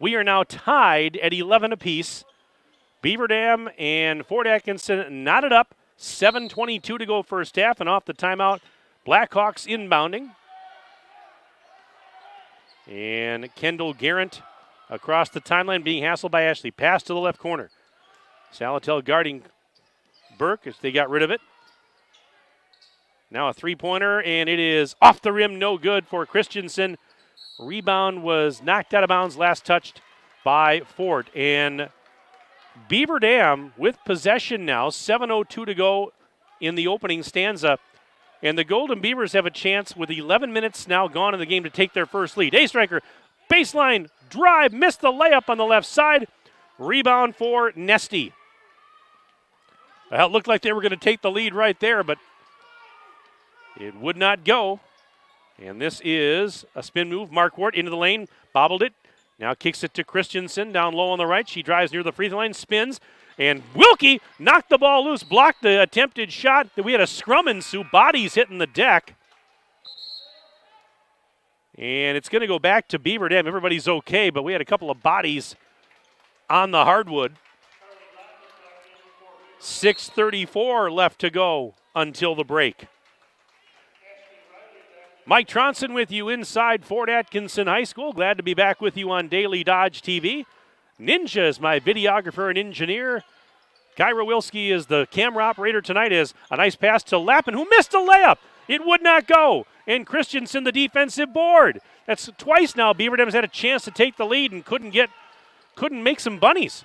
We are now tied at 11 apiece. Beaver Dam and Fort Atkinson knotted up. 7:22 to go first half, and off the timeout, Blackhawks inbounding. And Kendall Garrett across the timeline being hassled by Ashley. Pass to the left corner. Salatel guarding Burke as they got rid of it. Now a three-pointer, and it is off the rim, no good for Christensen. Rebound was knocked out of bounds, last touched by Fort. And Beaver Dam with possession now, 7:02 to go in the opening stanza. And the Golden Beavers have a chance with 11 minutes now gone in the game to take their first lead. A-Striker, baseline drive, missed the layup on the left side. Rebound for Nesty. Well, it looked like they were going to take the lead right there, but it would not go. And this is a spin move. Markwart into the lane, bobbled it. Now kicks it to Christensen down low on the right. She drives near the free throw line, spins. And Wilkie knocked the ball loose, blocked the attempted shot. We had a scrum ensue, bodies hitting the deck. And it's going to go back to Beaver Dam. Everybody's okay, but we had a couple of bodies on the hardwood. 6:34 left to go until the break. Mike Tronson with you inside Fort Atkinson High School. Glad to be back with you on Daily Dodge TV. Ninja is my videographer and engineer. Kyra Wilski is the camera operator tonight. Is a nice pass to Lappin, who missed a layup. It would not go. And Christensen, the defensive board. That's twice now Beaver Dam's had a chance to take the lead and couldn't make some bunnies.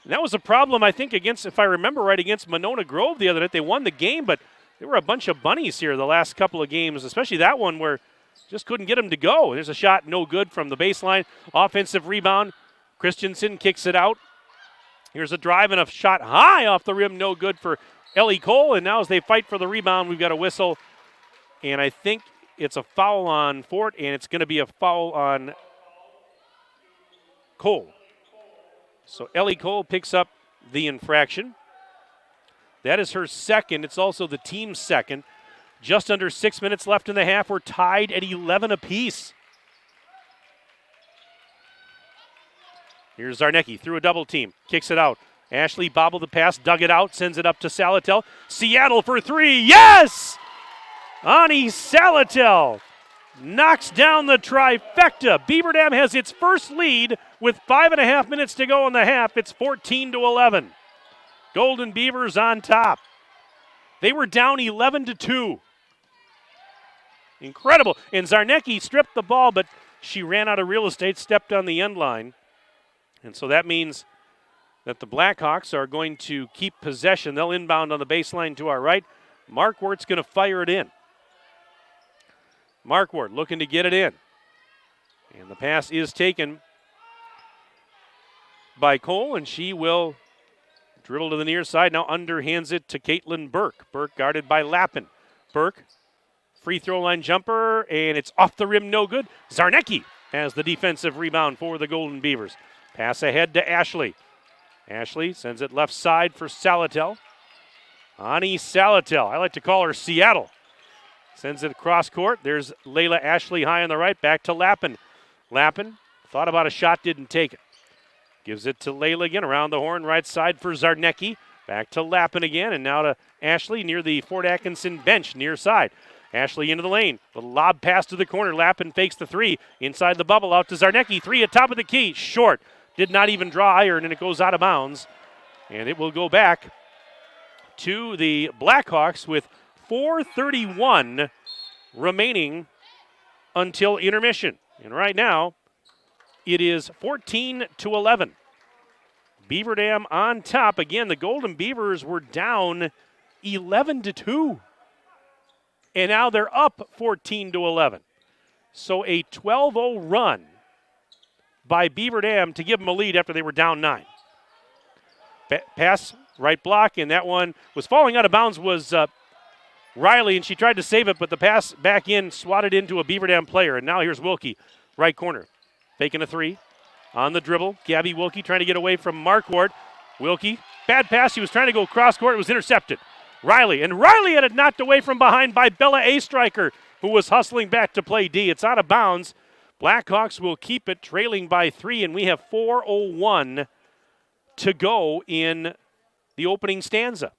And that was a problem, I think, against, if I remember right, against Monona Grove the other night. They won the game, but there were a bunch of bunnies here the last couple of games, especially that one where just couldn't get them to go. There's a shot, no good from the baseline. Offensive rebound. Christensen kicks it out. Here's a drive and a shot high off the rim, no good for Ellie Cole. And now as they fight for the rebound, we've got a whistle. And I think it's a foul on Fort, and it's going to be a foul on Cole. So Ellie Cole picks up the infraction. That is her second. It's also the team's second. Just under 6 minutes left in the half. We're tied at 11 apiece. Here's Zarnecki through a double team. Kicks it out. Ashley bobbled the pass, dug it out, sends it up to Salatel. Seattle for three. Yes! Ani Salatel knocks down the trifecta. Beaver Dam has its first lead with 5.5 minutes to go in the half. It's 14-11. Golden Beavers on top. They were down 11-2. Incredible. And Zarnecki stripped the ball, but she ran out of real estate, stepped on the end line. And so that means that the Blackhawks are going to keep possession. They'll inbound on the baseline to our right. Markwart's going to fire it in. Markwart looking to get it in. And the pass is taken by Cole, and she will dribble to the near side. Now underhands it to Caitlin Burke. Burke guarded by Lappin. Burke, free throw line jumper, and it's off the rim, no good. Zarnecki has the defensive rebound for the Golden Beavers. Pass ahead to Ashley. Ashley sends it left side for Salatel. Ani Salatel. I like to call her Seattle. Sends it across court. There's Layla Ashley high on the right. Back to Lappin. Lappin thought about a shot, didn't take it. Gives it to Layla again around the horn, right side for Zarnecki. Back to Lappin again, and now to Ashley near the Fort Atkinson bench, near side. Ashley into the lane. The lob pass to the corner. Lappin fakes the three. Inside the bubble, out to Zarnecki. Three at top of the key. Short. Did not even draw iron, and it goes out of bounds. And it will go back to the Blackhawks with 4:31 remaining until intermission. And right now, it is 14-11. Beaver Dam on top. Again, the Golden Beavers were down 11-2. And now they're up 14-11. So a 12-0 run by Beaver Dam to give them a lead after they were down 9. Pass, right block, and that one was falling out of bounds was Riley, and she tried to save it, but the pass back in swatted into a Beaver Dam player. And now here's Wilkie, right corner. Faking a three. On the dribble, Gabby Wilkie trying to get away from Markwart. Wilkie, bad pass. He was trying to go cross court. It was intercepted. Riley had it knocked away from behind by Bella A. Striker, who was hustling back to play D. It's out of bounds, Blackhawks will keep it trailing by 3, and we have 4:01 to go in the opening stanza.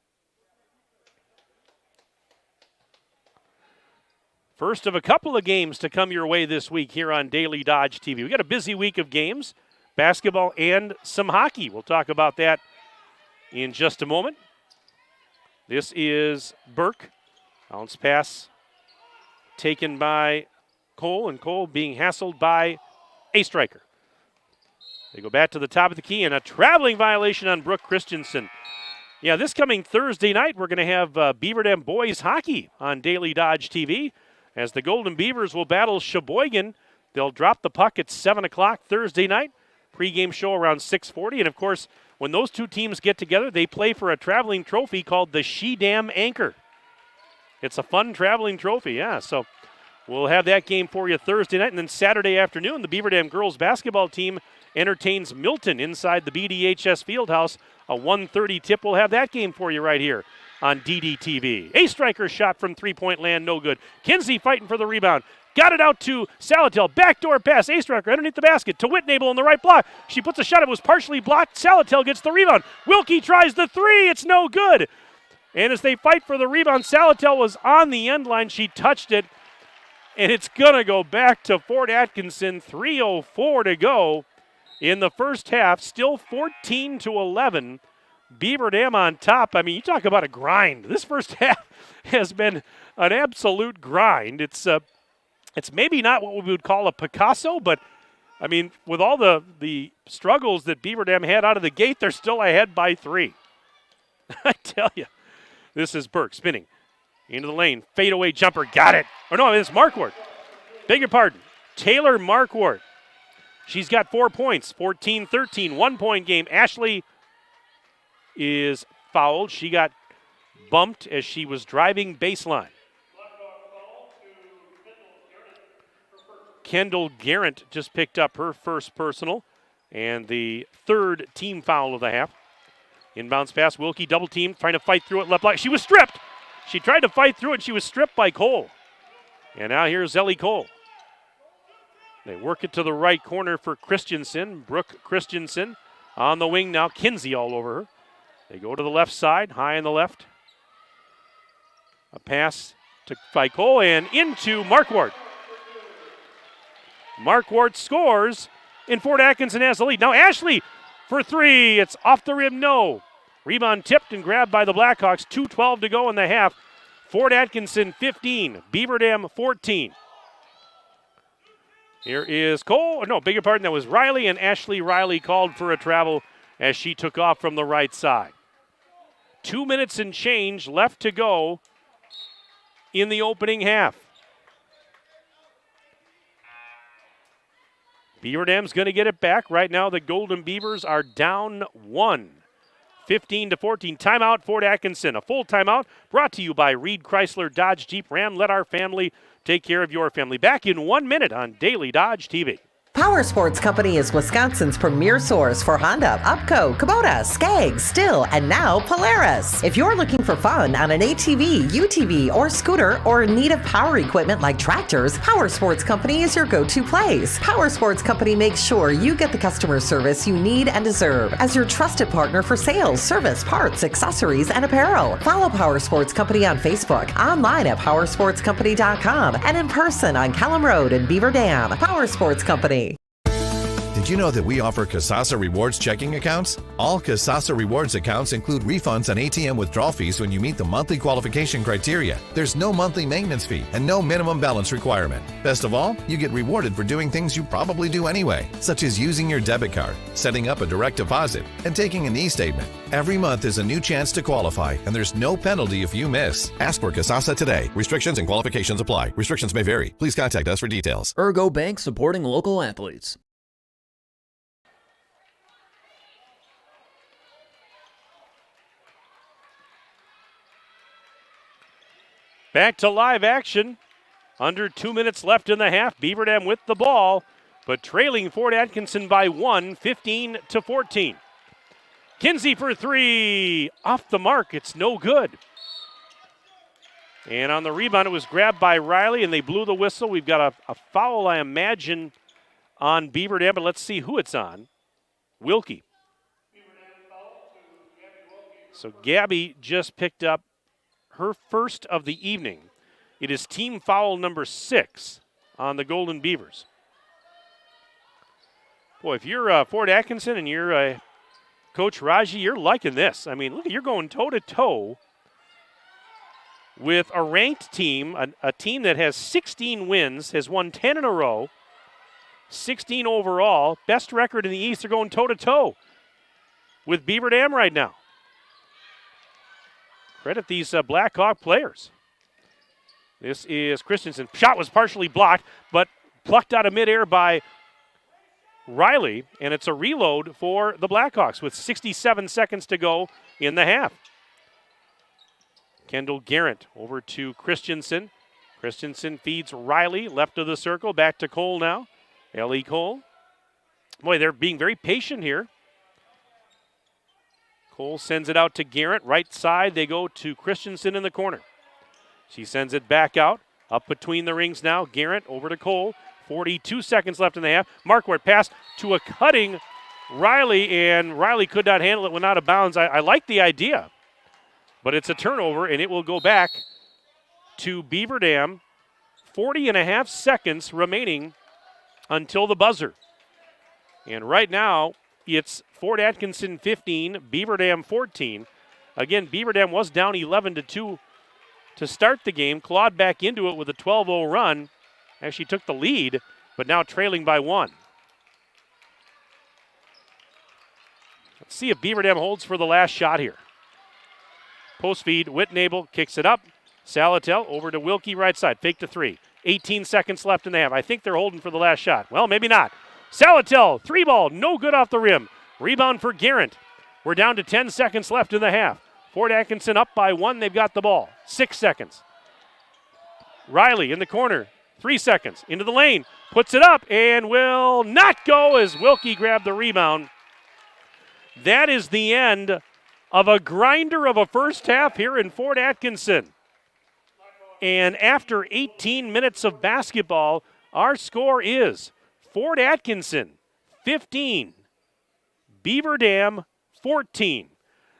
First of a couple of games to come your way this week here on Daily Dodge TV. We got a busy week of games, basketball and some hockey. We'll talk about that in just a moment. This is Burke. Bounce pass taken by Cole, and Cole being hassled by a striker. They go back to the top of the key, and a traveling violation on Brooke Christensen. Yeah, this coming Thursday night, we're going to have Beaver Dam boys hockey on Daily Dodge TV as the Golden Beavers will battle Sheboygan. They'll drop the puck at 7 o'clock Thursday night. Pre-game show around 6:40. And, of course, when those two teams get together, they play for a traveling trophy called the She Dam Anchor. It's a fun traveling trophy, yeah. So we'll have that game for you Thursday night. And then Saturday afternoon, the Beaver Dam girls basketball team entertains Milton inside the BDHS Fieldhouse. A 1:30 tip. We'll have that game for you right here on DDTV. A striker shot from three-point land, no good. Kinsey fighting for the rebound. Got it out to Salatel. Backdoor pass. A striker underneath the basket to Whitnable in the right block. She puts a shot. It was partially blocked. Salatel gets the rebound. Wilkie tries the three. It's no good. And as they fight for the rebound, Salatel was on the end line. She touched it. And it's going to go back to Fort Atkinson. 3:04 to go in the first half. Still 14-11. Beaver Dam on top. I mean, you talk about a grind. This first half has been an absolute grind. It's maybe not what we would call a Picasso, but, I mean, with all the struggles that Beaver Dam had out of the gate, they're still ahead by 3. I tell you. This is Burke spinning into the lane. Fadeaway jumper. Got it. Oh, no, it's Markwart. Beg your pardon. Taylor Markwart. She's got 4 points. 14-13. 1-point game. Ashley is fouled. She got bumped as she was driving baseline. Kendall Garrett just picked up her first personal and the third team foul of the half. Inbounds pass, Wilkie double teamed, trying to fight through it, left block. She was stripped. She tried to fight through it, and she was stripped by Cole. And now here's Ellie Cole. They work it to the right corner for Christensen. Brooke Christensen on the wing now. Kinsey all over her. They go to the left side, high in the left. A pass by Cole and into Markwart. Markwart scores, and Fort Atkinson has the lead. Now Ashley for 3. It's off the rim, no. Rebound tipped and grabbed by the Blackhawks. 2:12 to go in the half. Fort Atkinson 15, Beaver Dam 14. Here is Cole. No, beg your pardon, that was Riley, and Ashley Riley called for a travel as she took off from the right side. 2 minutes and change left to go in the opening half. Beaver Dam's going to get it back. Right now, the Golden Beavers are down 1, 15-14. Timeout, Fort Atkinson. A full timeout brought to you by Reed Chrysler Dodge Jeep Ram. Let our family take care of your family. Back in 1 minute on Daily Dodge TV. Power Sports Company is Wisconsin's premier source for Honda, Upco, Kubota, Skag, Stihl, and now Polaris. If you're looking for fun on an ATV, UTV, or scooter, or in need of power equipment like tractors, Power Sports Company is your go-to place. Power Sports Company makes sure you get the customer service you need and deserve as your trusted partner for sales, service, parts, accessories, and apparel. Follow Power Sports Company on Facebook, online at powersportscompany.com, and in person on Kellum Road in Beaver Dam. Power Sports Company. Did you know that we offer Kasasa Rewards checking accounts? All Kasasa Rewards accounts include refunds on ATM withdrawal fees when you meet the monthly qualification criteria. There's no monthly maintenance fee and no minimum balance requirement. Best of all, you get rewarded for doing things you probably do anyway, such as using your debit card, setting up a direct deposit, and taking an e-statement. Every month is a new chance to qualify, and there's no penalty if you miss. Ask for Kasasa today. Restrictions and qualifications apply. Restrictions may vary. Please contact us for details. Ergo Bank, supporting local athletes. Back to live action. Under 2 minutes left in the half. Beaver Dam with the ball, but trailing Fort Atkinson by 1, 15-14. Kinsey for 3. Off the mark. It's no good. And on the rebound, it was grabbed by Riley, and they blew the whistle. We've got a foul, I imagine, on Beaver Dam, but let's see who it's on. Wilkie. So Gabby just picked up her first of the evening. It is team foul number 6 on the Golden Beavers. Boy, if you're Fort Atkinson and you're Coach Raji, you're liking this. I mean, look, you're going toe-to-toe with a ranked team, a team that has 16 wins, has won 10 in a row, 16 overall, best record in the East. They're going toe-to-toe with Beaver Dam right now. Credit these Blackhawk players. This is Christensen. Shot was partially blocked, but plucked out of midair by Riley, and it's a reload for the Blackhawks with 67 seconds to go in the half. Kendall Garrett over to Christensen. Christensen feeds Riley, left of the circle, back to Cole now. Ellie Cole. Boy, they're being very patient here. Cole sends it out to Garrett. Right side, they go to Christensen in the corner. She sends it back out, up between the rings now. Garrett over to Cole. 42 seconds left in the half. Marquardt pass to a cutting Riley, and Riley could not handle it, went out of bounds. I like the idea, but it's a turnover, and it will go back to Beaver Dam. 40.5 seconds remaining until the buzzer. And right now, it's Fort Atkinson 15, Beaver Dam 14. Again, Beaver Dam was down 11-2 to start the game, clawed back into it with a 12-0 run. Actually took the lead, but now trailing by 1. Let's see if Beaver Dam holds for the last shot here. Post feed, Whitnable kicks it up. Salatel over to Wilkie right side, fake to 3. 18 seconds left in the half. I think they're holding for the last shot. Well, maybe not. Salatel, 3 ball, no good off the rim. Rebound for Garrett. We're down to 10 seconds left in the half. Fort Atkinson up by 1, they've got the ball. 6 seconds. Riley in the corner. 3 seconds, into the lane, puts it up, and will not go as Wilkie grabbed the rebound. That is the end of a grinder of a first half here in Fort Atkinson. And after 18 minutes of basketball, our score is Fort Atkinson 15, Beaver Dam 14.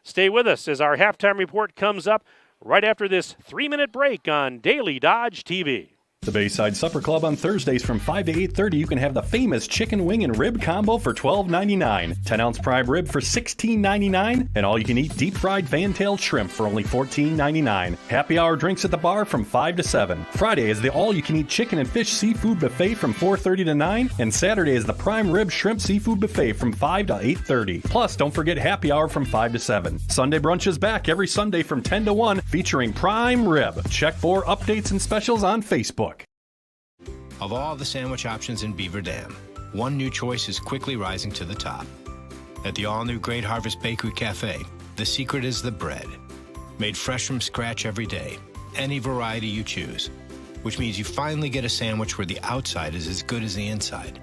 Stay with us as our halftime report comes up right after this 3-minute break on Daily Dodge TV. The Bayside Supper Club on Thursdays from 5 to 8:30, you can have the famous chicken wing and rib combo for $12.99, 10-ounce prime rib for $16.99, and all-you-can-eat deep-fried fan-tailed shrimp for only $14.99. Happy hour drinks at the bar from 5 to 7. Friday is the all-you-can-eat chicken and fish seafood buffet from 4:30 to 9, and Saturday is the prime rib shrimp seafood buffet from 5 to 8:30. Plus, don't forget happy hour from 5 to 7. Sunday brunch is back every Sunday from 10 to 1, featuring prime rib. Check for updates and specials on Facebook. Of all the sandwich options in Beaver Dam, one new choice is quickly rising to the top. At the all-new Great Harvest Bakery Cafe, the secret is the bread. Made fresh from scratch every day, any variety you choose, which means you finally get a sandwich where the outside is as good as the inside.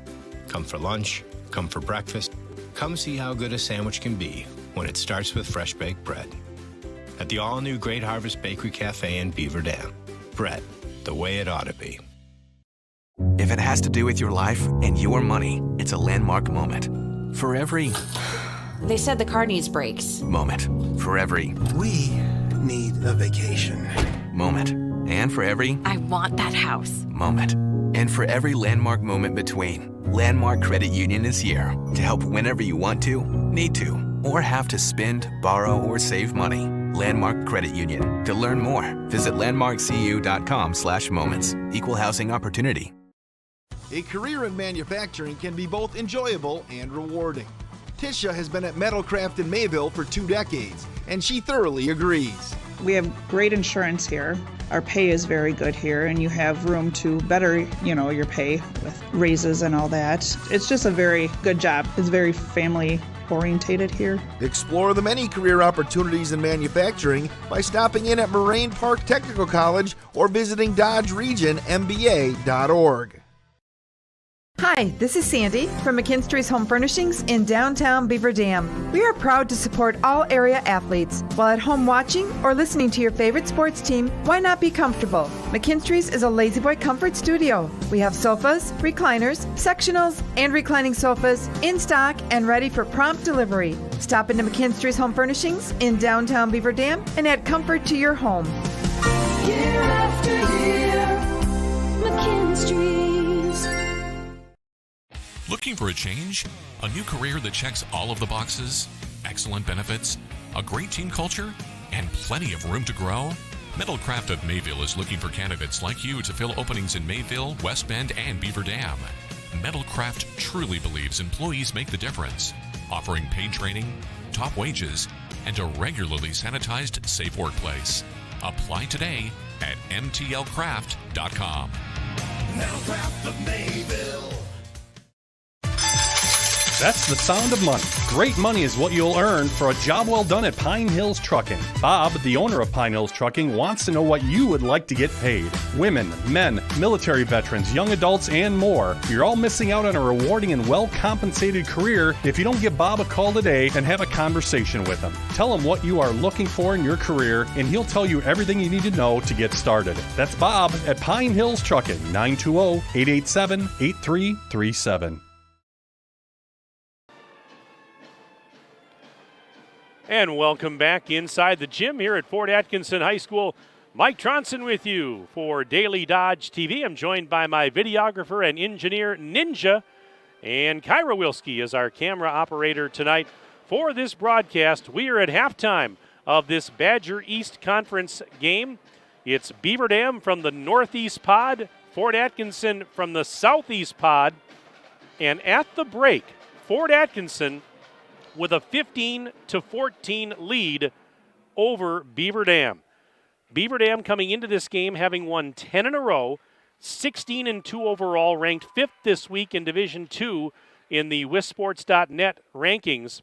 Come for lunch, come for breakfast, come see how good a sandwich can be when it starts with fresh baked bread. At the all-new Great Harvest Bakery Cafe in Beaver Dam, bread the way it ought to be. If it has to do with your life and your money, it's a landmark moment. For every... They said the car needs brakes. Moment. For every... We need a vacation. Moment. And for every... I want that house. Moment. And for every landmark moment between, Landmark Credit Union is here to help whenever you want to, need to, or have to spend, borrow, or save money. Landmark Credit Union. To learn more, visit landmarkcu.com/moments. Equal housing opportunity. A career in manufacturing can be both enjoyable and rewarding. Tisha has been at Metalcraft in Mayville for 2 decades, and she thoroughly agrees. We have great insurance here. Our pay is very good here, and you have room to better, your pay with raises and all that. It's just a very good job. It's very family orientated here. Explore the many career opportunities in manufacturing by stopping in at Moraine Park Technical College or visiting DodgeRegionMBA.org. Hi, this is Sandy from McKinstry's Home Furnishings in downtown Beaver Dam. We are proud to support all area athletes. While at home watching or listening to your favorite sports team, why not be comfortable? McKinstry's is a lazy boy comfort studio. We have sofas, recliners, sectionals, and reclining sofas in stock and ready for prompt delivery. Stop into McKinstry's Home Furnishings in downtown Beaver Dam and add comfort to your home. Year after year, McKinstry's. Looking for a change? A new career that checks all of the boxes? Excellent benefits? A great team culture? And plenty of room to grow? Metalcraft of Mayville is looking for candidates like you to fill openings in Mayville, West Bend, and Beaver Dam. Metalcraft truly believes employees make the difference, offering paid training, top wages, and a regularly sanitized, safe workplace. Apply today at mtlcraft.com. Metalcraft of Mayville. That's the sound of money. Great money is what you'll earn for a job well done at Pine Hills Trucking. Bob, the owner of Pine Hills Trucking, wants to know what you would like to get paid. Women, men, military veterans, young adults, and more. You're all missing out on a rewarding and well-compensated career if you don't give Bob a call today and have a conversation with him. Tell him what you are looking for in your career, and he'll tell you everything you need to know to get started. That's Bob at Pine Hills Trucking, 920-887-8337. And welcome back inside the gym here at Fort Atkinson High School. Mike Tronson with you for Daily Dodge TV. I'm joined by my videographer and engineer, Ninja, and Kyra Wilski is our camera operator tonight for this broadcast. We are at halftime of this Badger East Conference game. It's Beaver Dam from the Northeast Pod, Fort Atkinson from the Southeast Pod, and at the break, Fort Atkinson with a 15-14 lead over Beaver Dam. Beaver Dam coming into this game having won 10 in a row, 16-2 overall, ranked 5th this week in Division II in the WisSports.net rankings.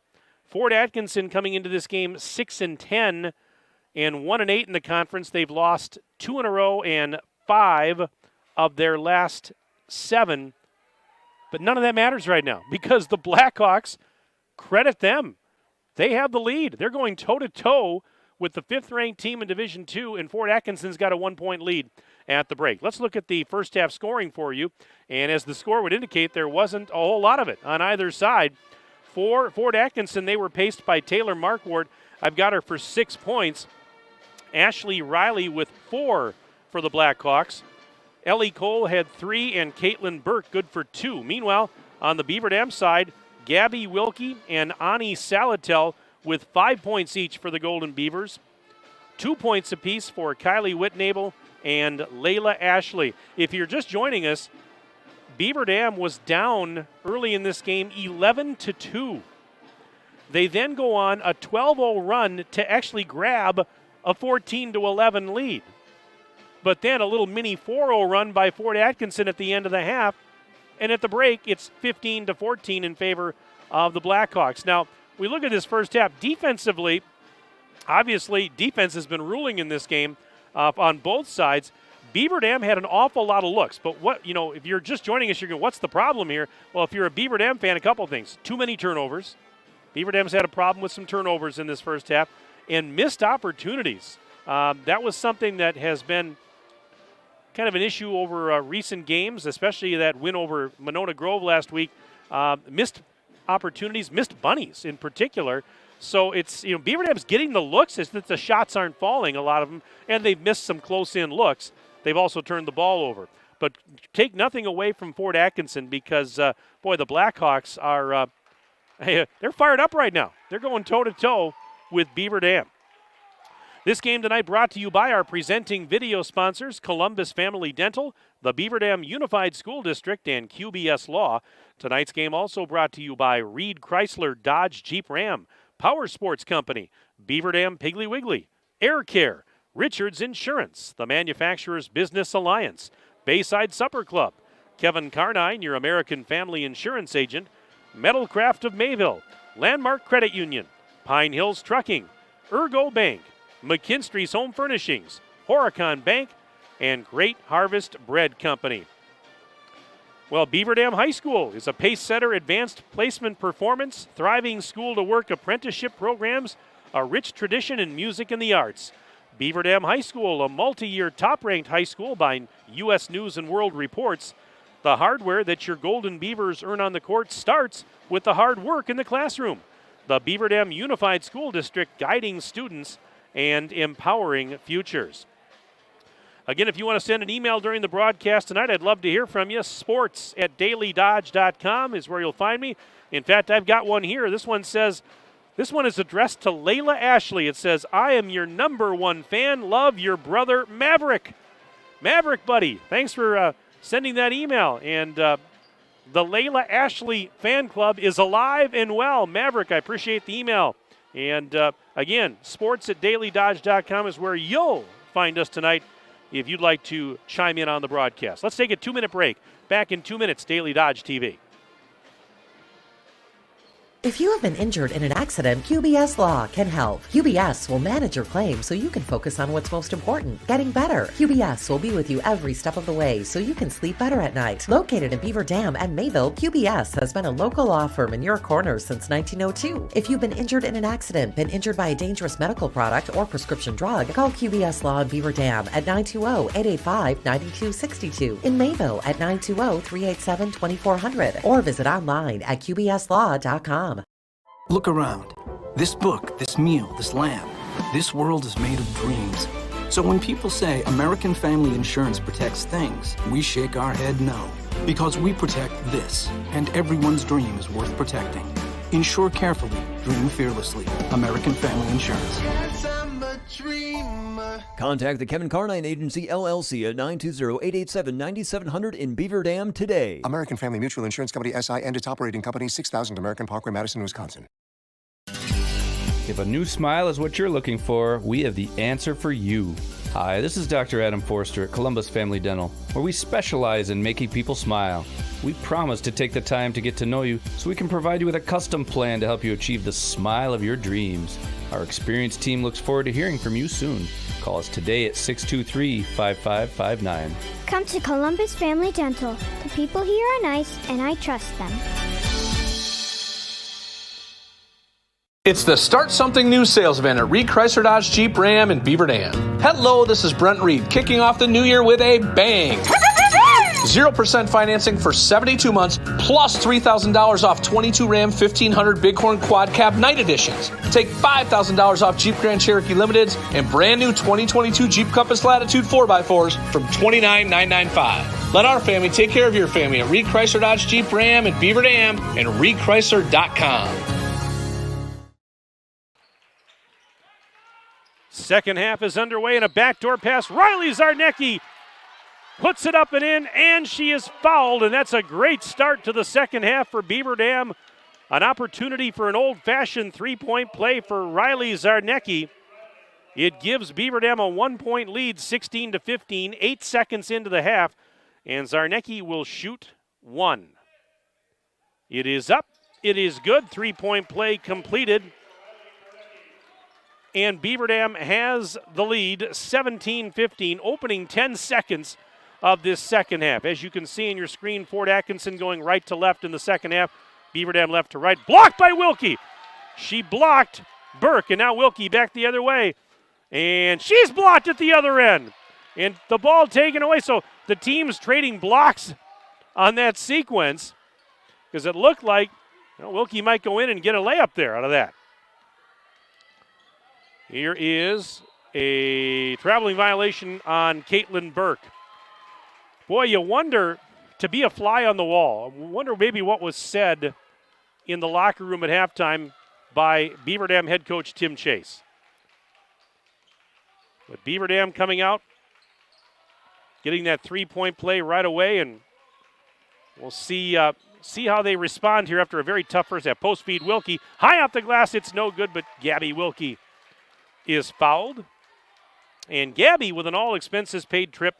Fort Atkinson coming into this game 6-10 and 1-8 in the conference. They've lost 2 in a row and 5 of their last 7. But none of that matters right now because the Blackhawks, credit them, they have the lead. They're going toe-to-toe with the 5th-ranked team in Division II, and Fort Atkinson's got a 1-point lead at the break. Let's look at the first half scoring for you. And as the score would indicate, there wasn't a whole lot of it on either side. For Fort Atkinson, they were paced by Taylor Markwart. I've got her for 6 points. Ashley Riley with 4 for the Blackhawks. Ellie Cole had 3, and Caitlin Burke good for 2. Meanwhile, on the Beaver Dam side, Gabby Wilkie and Ani Salatel with 5 points each for the Golden Beavers. 2 points apiece for Kylie Whitnable and Layla Ashley. If you're just joining us, Beaver Dam was down early in this game 11-2. They then go on a 12-0 run to actually grab a 14-11 lead. But then a little mini 4-0 run by Fort Atkinson at the end of the half. And at the break, it's 15-14 in favor of the Blackhawks. Now, we look at this first half. Defensively, obviously, defense has been ruling in this game on both sides. Beaver Dam had an awful lot of looks. But if you're just joining us, you're going, what's the problem here? Well, if you're a Beaver Dam fan, a couple things. Too many turnovers. Beaver Dam's had a problem with some turnovers in this first half. And missed opportunities. That was something that has been kind of an issue over recent games, especially that win over Monona Grove last week. Missed opportunities, missed bunnies in particular. So it's, Beaver Dam's getting the looks. It's that the shots aren't falling, a lot of them, and they've missed some close-in looks. They've also turned the ball over. But take nothing away from Fort Atkinson because, the Blackhawks are, they're fired up right now. They're going toe-to-toe with Beaver Dam. This game tonight brought to you by our presenting video sponsors, Columbus Family Dental, the Beaver Dam Unified School District, and QBS Law. Tonight's game also brought to you by Reed Chrysler Dodge Jeep Ram, Power Sports Company, Beaver Dam Piggly Wiggly, Air Care, Richards Insurance, the Manufacturers Business Alliance, Bayside Supper Club, Kevin Carnine, your American Family Insurance Agent, Metalcraft of Mayville, Landmark Credit Union, Pine Hills Trucking, Ergo Bank, McKinstry's Home Furnishings, Horicon Bank, and Great Harvest Bread Company. Well, Beaver Dam High School is a pace setter, advanced placement performance, thriving school-to-work apprenticeship programs, a rich tradition in music and the arts. Beaver Dam High School, a multi-year top-ranked high school by U.S. News and World Reports. The hardware that your Golden Beavers earn on the court starts with the hard work in the classroom. The Beaver Dam Unified School District, guiding students and empowering futures. Again, if you want to send an email during the broadcast tonight, I'd love to hear from you. sports@dailydodge.com is where you'll find me. In fact, I've got one here. This one is addressed to Layla Ashley. It says, I am your #1 fan. Love your brother, Maverick. Maverick, buddy, thanks for sending that email. And the Layla Ashley fan club is alive and well. Maverick, I appreciate the email. And again, sports@dailydodge.com is where you'll find us tonight if you'd like to chime in on the broadcast. Let's take a 2-minute break. Back in 2 minutes, Daily Dodge TV. If you have been injured in an accident, QBS Law can help. QBS will manage your claim so you can focus on what's most important, getting better. QBS will be with you every step of the way so you can sleep better at night. Located in Beaver Dam and Mayville, QBS has been a local law firm in your corner since 1902. If you've been injured in an accident, been injured by a dangerous medical product or prescription drug, call QBS Law in Beaver Dam at 920-885-9262. In Mayville at 920-387-2400 or visit online at qbslaw.com. Look around. This book, this meal, this lamp. This world is made of dreams. So when people say American Family Insurance protects things, we shake our head no. Because we protect this, and everyone's dream is worth protecting. Insure carefully, dream fearlessly. American Family Insurance. Yes, I'm a dreamer. Contact the Kevin Carnine Agency, LLC at 920-887-9700 in Beaver Dam today. American Family Mutual Insurance Company, SI, and its operating company, 6000 American Parkway, Madison, Wisconsin. If a new smile is what you're looking for, we have the answer for you. Hi, this is Dr. Adam Forster at Columbus Family Dental, where we specialize in making people smile. We promise to take the time to get to know you so we can provide you with a custom plan to help you achieve the smile of your dreams. Our experienced team looks forward to hearing from you soon. Call us today at 623-5559. Come to Columbus Family Dental. The people here are nice, and I trust them. It's the Start Something New sales event at Reed Chrysler Dodge Jeep Ram in Beaver Dam. Hello, this is Brent Reed, kicking off the new year with a bang. 0% financing for 72 months, plus $3,000 off 22 Ram 1500 Bighorn Quad Cab Night Editions. Take $5,000 off Jeep Grand Cherokee Limiteds and brand new 2022 Jeep Compass Latitude 4x4s from $29,995. Let our family take care of your family at Reed Chrysler Dodge Jeep Ram in Beaver Dam and reedchrysler.com. Second half is underway and a backdoor pass. Riley Zarnecki puts it up and in, and she is fouled, and that's a great start to the second half for Beaver Dam. An opportunity for an old-fashioned three-point play for Riley Zarnecki. It gives Beaver Dam a 1-point lead, 16-15, 8 seconds into the half, and Zarnecki will shoot one. It is up. It is good. Three-point play completed. And Beaver Dam has the lead, 17-15, opening 10 seconds of this second half. As you can see in your screen, Ford Atkinson going right to left in the second half. Beaver Dam left to right. Blocked by Wilkie. She blocked Burke, and now Wilkie back the other way. And she's blocked at the other end. And the ball taken away. So the team's trading blocks on that sequence because it looked like Wilkie might go in and get a layup there out of that. Here is a traveling violation on Caitlin Burke. Boy, you wonder, to be a fly on the wall, I wonder maybe what was said in the locker room at halftime by Beaver Dam head coach Tim Chase. But Beaver Dam coming out, getting that three-point play right away, and we'll see how they respond here after a very tough first half. Post feed Wilkie, high off the glass, it's no good, but Gabby Wilkie is fouled. And Gabby with an all-expenses-paid trip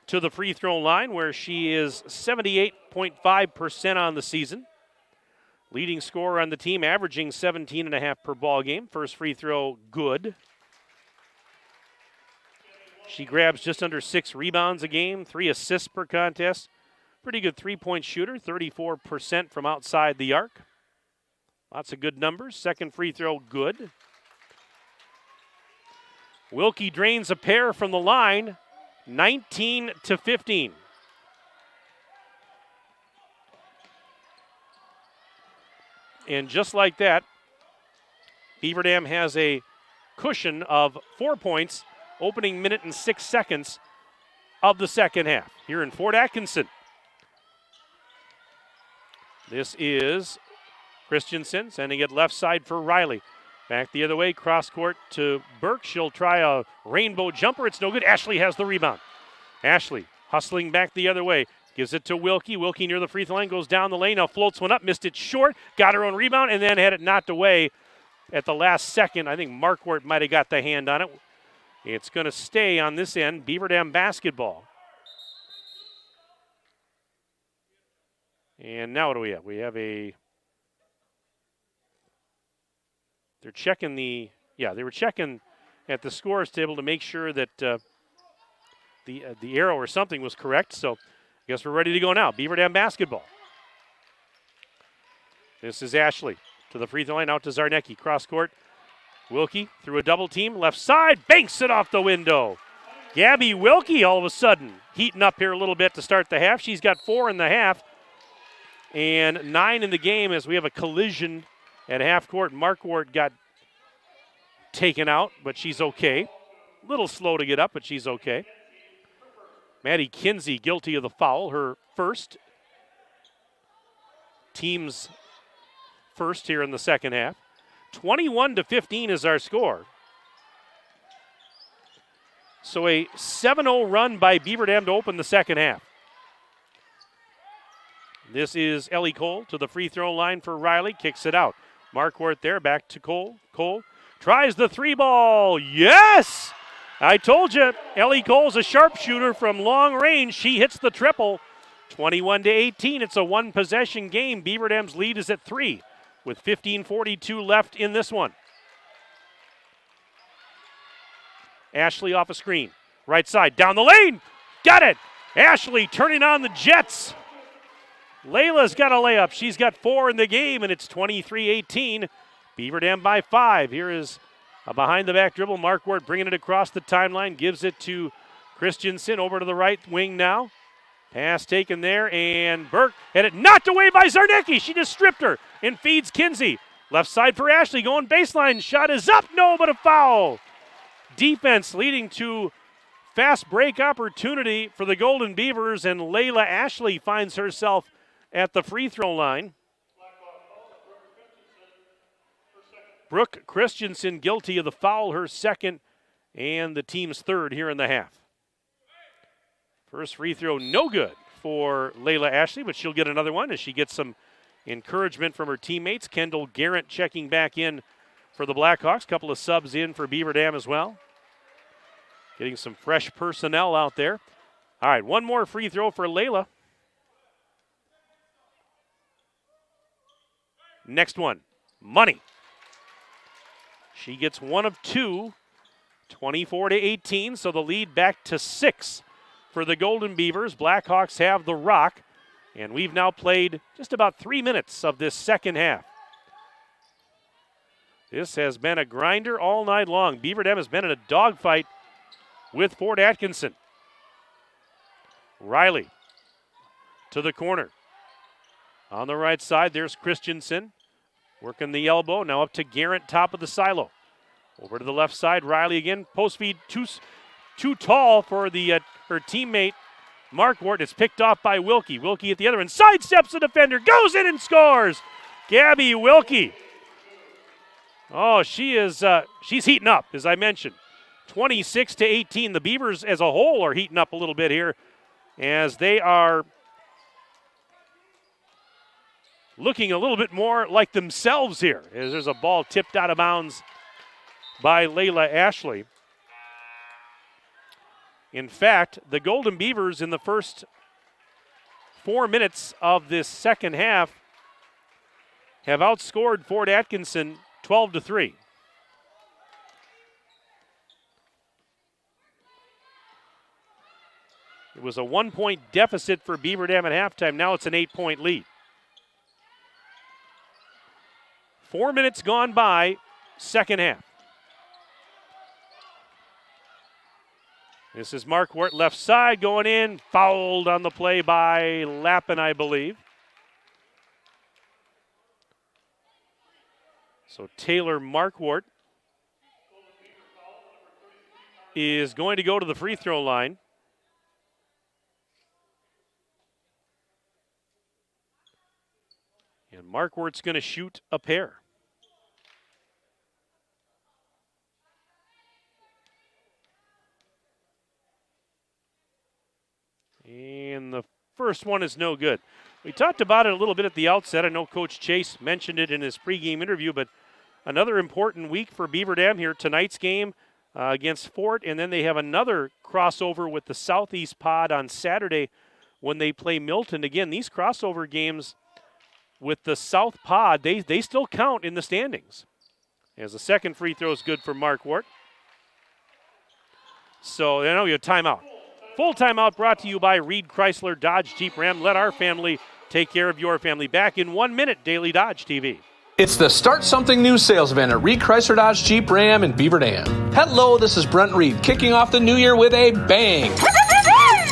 to the free throw line where she is 78.5% on the season. Leading scorer on the team, averaging 17.5 per ball game. First free throw, good. She grabs just under 6 rebounds a game, 3 assists per contest. Pretty good three-point shooter, 34% from outside the arc. Lots of good numbers. Second free throw, good. Wilkie drains a pair from the line, 19-15. And just like that, Beaver Dam has a cushion of 4 points, opening minute and 6 seconds of the second half. Here in Fort Atkinson. This is Christensen sending it left side for Riley. Back the other way, cross court to Burke. She'll try a rainbow jumper. It's no good. Ashley has the rebound. Ashley hustling back the other way. Gives it to Wilkie. Wilkie near the free throw line, goes down the lane. Now floats one up, missed it short. Got her own rebound and then had it knocked away at the last second. I think Markwart might have got the hand on it. It's going to stay on this end. Beaver Dam basketball. And now what do we have? We have a... They're checking the... Yeah, they were checking at the scores table to make sure that the arrow or something was correct. So I guess we're ready to go now. Beaver Dam basketball. This is Ashley to the free throw line, out to Zarnecki. Cross court. Wilkie through a double team. Left side. Banks it off the window. Gabby Wilkie all of a sudden heating up here a little bit to start the half. She's got 4 in the half and 9 in the game as we have a collision at half court. Markwart got taken out, but she's okay. A little slow to get up, but she's okay. Maddie Kinsey guilty of the foul, her first. Team's first here in the second half. 21-15 is our score. So a 7-0 run by Beaver Dam to open the second half. This is Ellie Cole to the free throw line for Riley. Kicks it out. Markwart there, back to Cole. Cole tries the three ball. Yes! I told you, Ellie Cole's a sharpshooter from long range. She hits the triple. 21-18. It's a one-possession game. Beaver Dam's lead is at 3 with 15:42 left in this one. Ashley off a screen. Right side, down the lane. Got it! Ashley turning on the Jets. Layla's got a layup. She's got 4 in the game, and it's 23-18. Beaver Dam by 5. Here is a behind-the-back dribble. Markwart bringing it across the timeline. Gives it to Christensen over to the right wing now. Pass taken there, and Burke had it knocked away by Zarnecki. She just stripped her and feeds Kinsey. Left side for Ashley, going baseline. Shot is up. No, but a foul. Defense leading to fast break opportunity for the Golden Beavers, and Layla Ashley finds herself at the free throw line. Brooke Christensen guilty of the foul, her second, and the team's third here in the half. First free throw, no good for Layla Ashley, but she'll get another one as she gets some encouragement from her teammates. Kendall Garrett checking back in for the Blackhawks. Couple of subs in for Beaver Dam as well. Getting some fresh personnel out there. All right, one more free throw for Layla. Next one, money. She gets 1 of 2, 24-18, so the lead back to 6 for the Golden Beavers. Blackhawks have the rock, and we've now played just about 3 minutes of this second half. This has been a grinder all night long. Beaver Dam has been in a dogfight with Fort Atkinson. Riley to the corner. On the right side, there's Christensen. Working the elbow, now up to Garrett, top of the silo. Over to the left side, Riley again. Post feed too tall for the her teammate, Markwart. It's picked off by Wilkie. Wilkie at the other end, sidesteps the defender, goes in and scores. Gabby Wilkie. Oh, she's heating up, as I mentioned. 26-18. The Beavers as a whole are heating up a little bit here as they are looking a little bit more like themselves here, as there's a ball tipped out of bounds by Layla Ashley. In fact, the Golden Beavers in the first 4 minutes of this second half have outscored Fort Atkinson 12-3. It was a 1-point deficit for Beaver Dam at halftime. Now it's an 8-point lead. 4 minutes gone by, second half. This is Markwart left side going in, fouled on the play by Lappin, I believe. So Taylor Markwart is going to go to the free throw line. And Markwart's going to shoot a pair. And the first one is no good. We talked about it a little bit at the outset. I know Coach Chase mentioned it in his pregame interview, but another important week for Beaver Dam here. Tonight's game against Fort, and then they have another crossover with the Southeast Pod on Saturday when they play Milton. Again, these crossover games with the South Pod, they still count in the standings. As the second free throw is good for Markwart. So, I know you have timeout. Full timeout brought to you by Reed Chrysler Dodge Jeep Ram. Let our family take care of your family. Back in 1 minute, Daily Dodge TV. It's the Start Something New sales event at Reed Chrysler Dodge Jeep Ram in Beaver Dam. Hello, this is Brent Reed, kicking off the new year with a bang.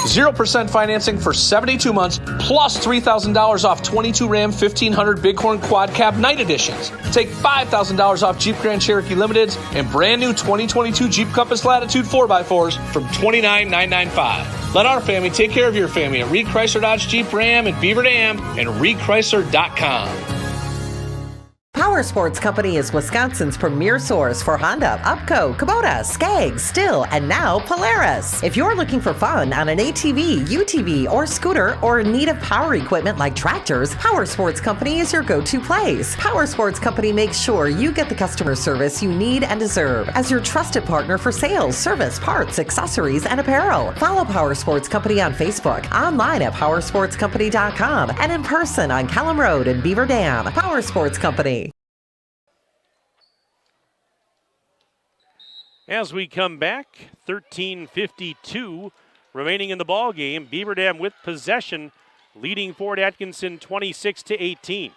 0% financing for 72 months, plus $3,000 off 22 Ram 1500 Bighorn Quad Cab Night Editions. Take $5,000 off Jeep Grand Cherokee Limiteds and brand new 2022 Jeep Compass Latitude 4x4s from $29,995. Let our family take care of your family at Reed Chrysler Dodge Jeep Ram in Beaver Dam and ReedChrysler.com. Power Sports Company is Wisconsin's premier source for Honda, Upco, Kubota, Skaggs, Still, and now Polaris. If you're looking for fun on an ATV, UTV, or scooter, or in need of power equipment like tractors, Power Sports Company is your go-to place. Power Sports Company makes sure you get the customer service you need and deserve as your trusted partner for sales, service, parts, accessories, and apparel. Follow Power Sports Company on Facebook, online at powersportscompany.com, and in person on Kellum Road in Beaver Dam. Power Sports Company. As we come back, 13:52 remaining in the ball game. Beaver Dam with possession, leading Fort Atkinson 26-18.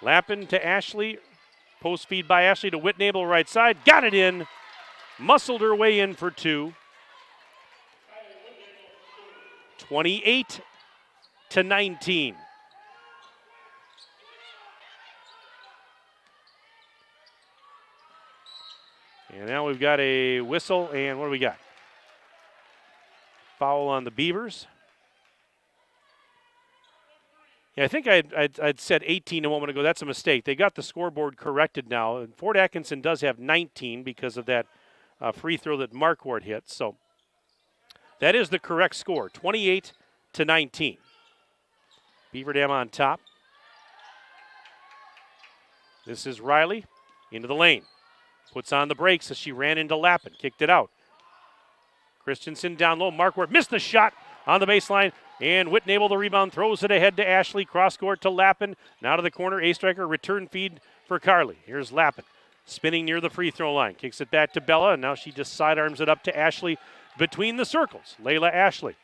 Lappin to Ashley, post feed by Ashley to Whitnable right side, got it in, muscled her way in for two. 28-19. And now we've got a whistle, and what do we got? Foul on the Beavers. Yeah, I think I'd said 18 a moment ago. That's a mistake. They got the scoreboard corrected now. And Fort Atkinson does have 19 because of that free throw that Markwart hit. So that is the correct score, 28-19. Beaver Dam on top. This is Riley into the lane. Puts on the brakes as she ran into Lappin. Kicked it out. Christensen down low. Markwart missed the shot on the baseline. And Whitnable, the rebound, throws it ahead to Ashley. Cross court to Lappin. Now to the corner. A-striker, return feed for Carly. Here's Lappin. Spinning near the free throw line. Kicks it back to Bella. And now she just sidearms it up to Ashley between the circles. Layla Ashley.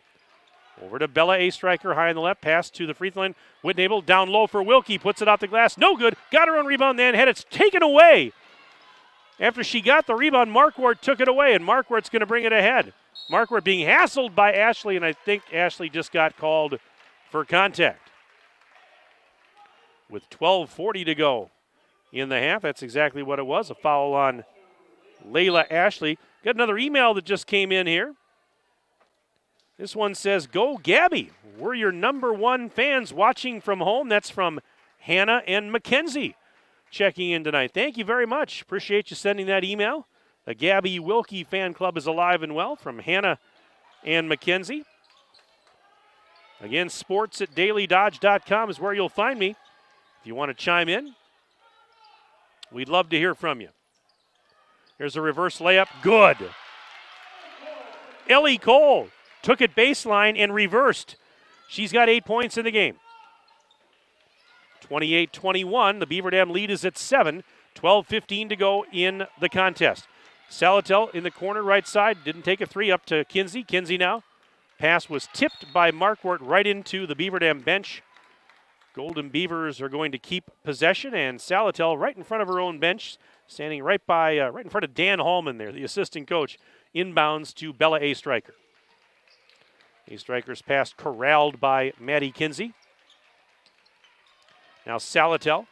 Over to Bella, A-striker, high on the left. Pass to the free throw line. Whitnable down low for Wilkie. Puts it off the glass. No good. Got her on rebound. Then had it taken away. After she got the rebound, Markwart took it away, and Markwart's going to bring it ahead. Markwart being hassled by Ashley, and I think Ashley just got called for contact. With 12:40 to go in the half, that's exactly what it was, a foul on Layla Ashley. Got another email that just came in here. This one says, "Go Gabby, we're your #1 fans watching from home." That's from Hannah and Mackenzie. Checking in tonight. Thank you very much. Appreciate you sending that email. The Gabby Wilkie fan club is alive and well, from Hannah and Mackenzie. Again, sports at dailydodge.com is where you'll find me. If you want to chime in, we'd love to hear from you. Here's a reverse layup. Good. Ellie Cole took it baseline and reversed. She's got 8 points in the game. 28-21. The Beaver Dam lead is at 7. 12:15 to go in the contest. Salatel in the corner right side. Didn't take a three, up to Kinsey. Kinsey now. Pass was tipped by Markwart right into the Beaver Dam bench. Golden Beavers are going to keep possession, and Salatel right in front of her own bench, standing right in front of Dan Hallman there, the assistant coach, inbounds to Bella A. Stryker. A. Stryker's pass corralled by Maddie Kinsey. Now Salatel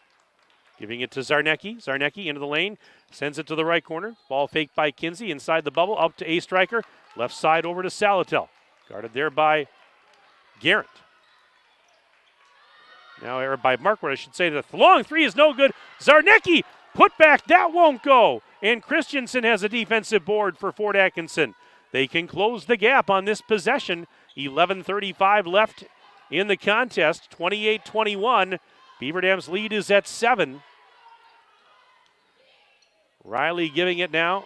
giving it to Zarnecki. Zarnecki into the lane, sends it to the right corner. Ball faked by Kinsey inside the bubble, up to A. Stryker. Left side over to Salatel. Guarded there by Garrett. Now error by Markwart, I should say. The long three is no good. Zarnecki, put back, that won't go. And Christensen has a defensive board for Fort Atkinson. They can close the gap on this possession. 11:35 left in the contest, 28-21. Beaver Dam's lead is at 7. Riley giving it now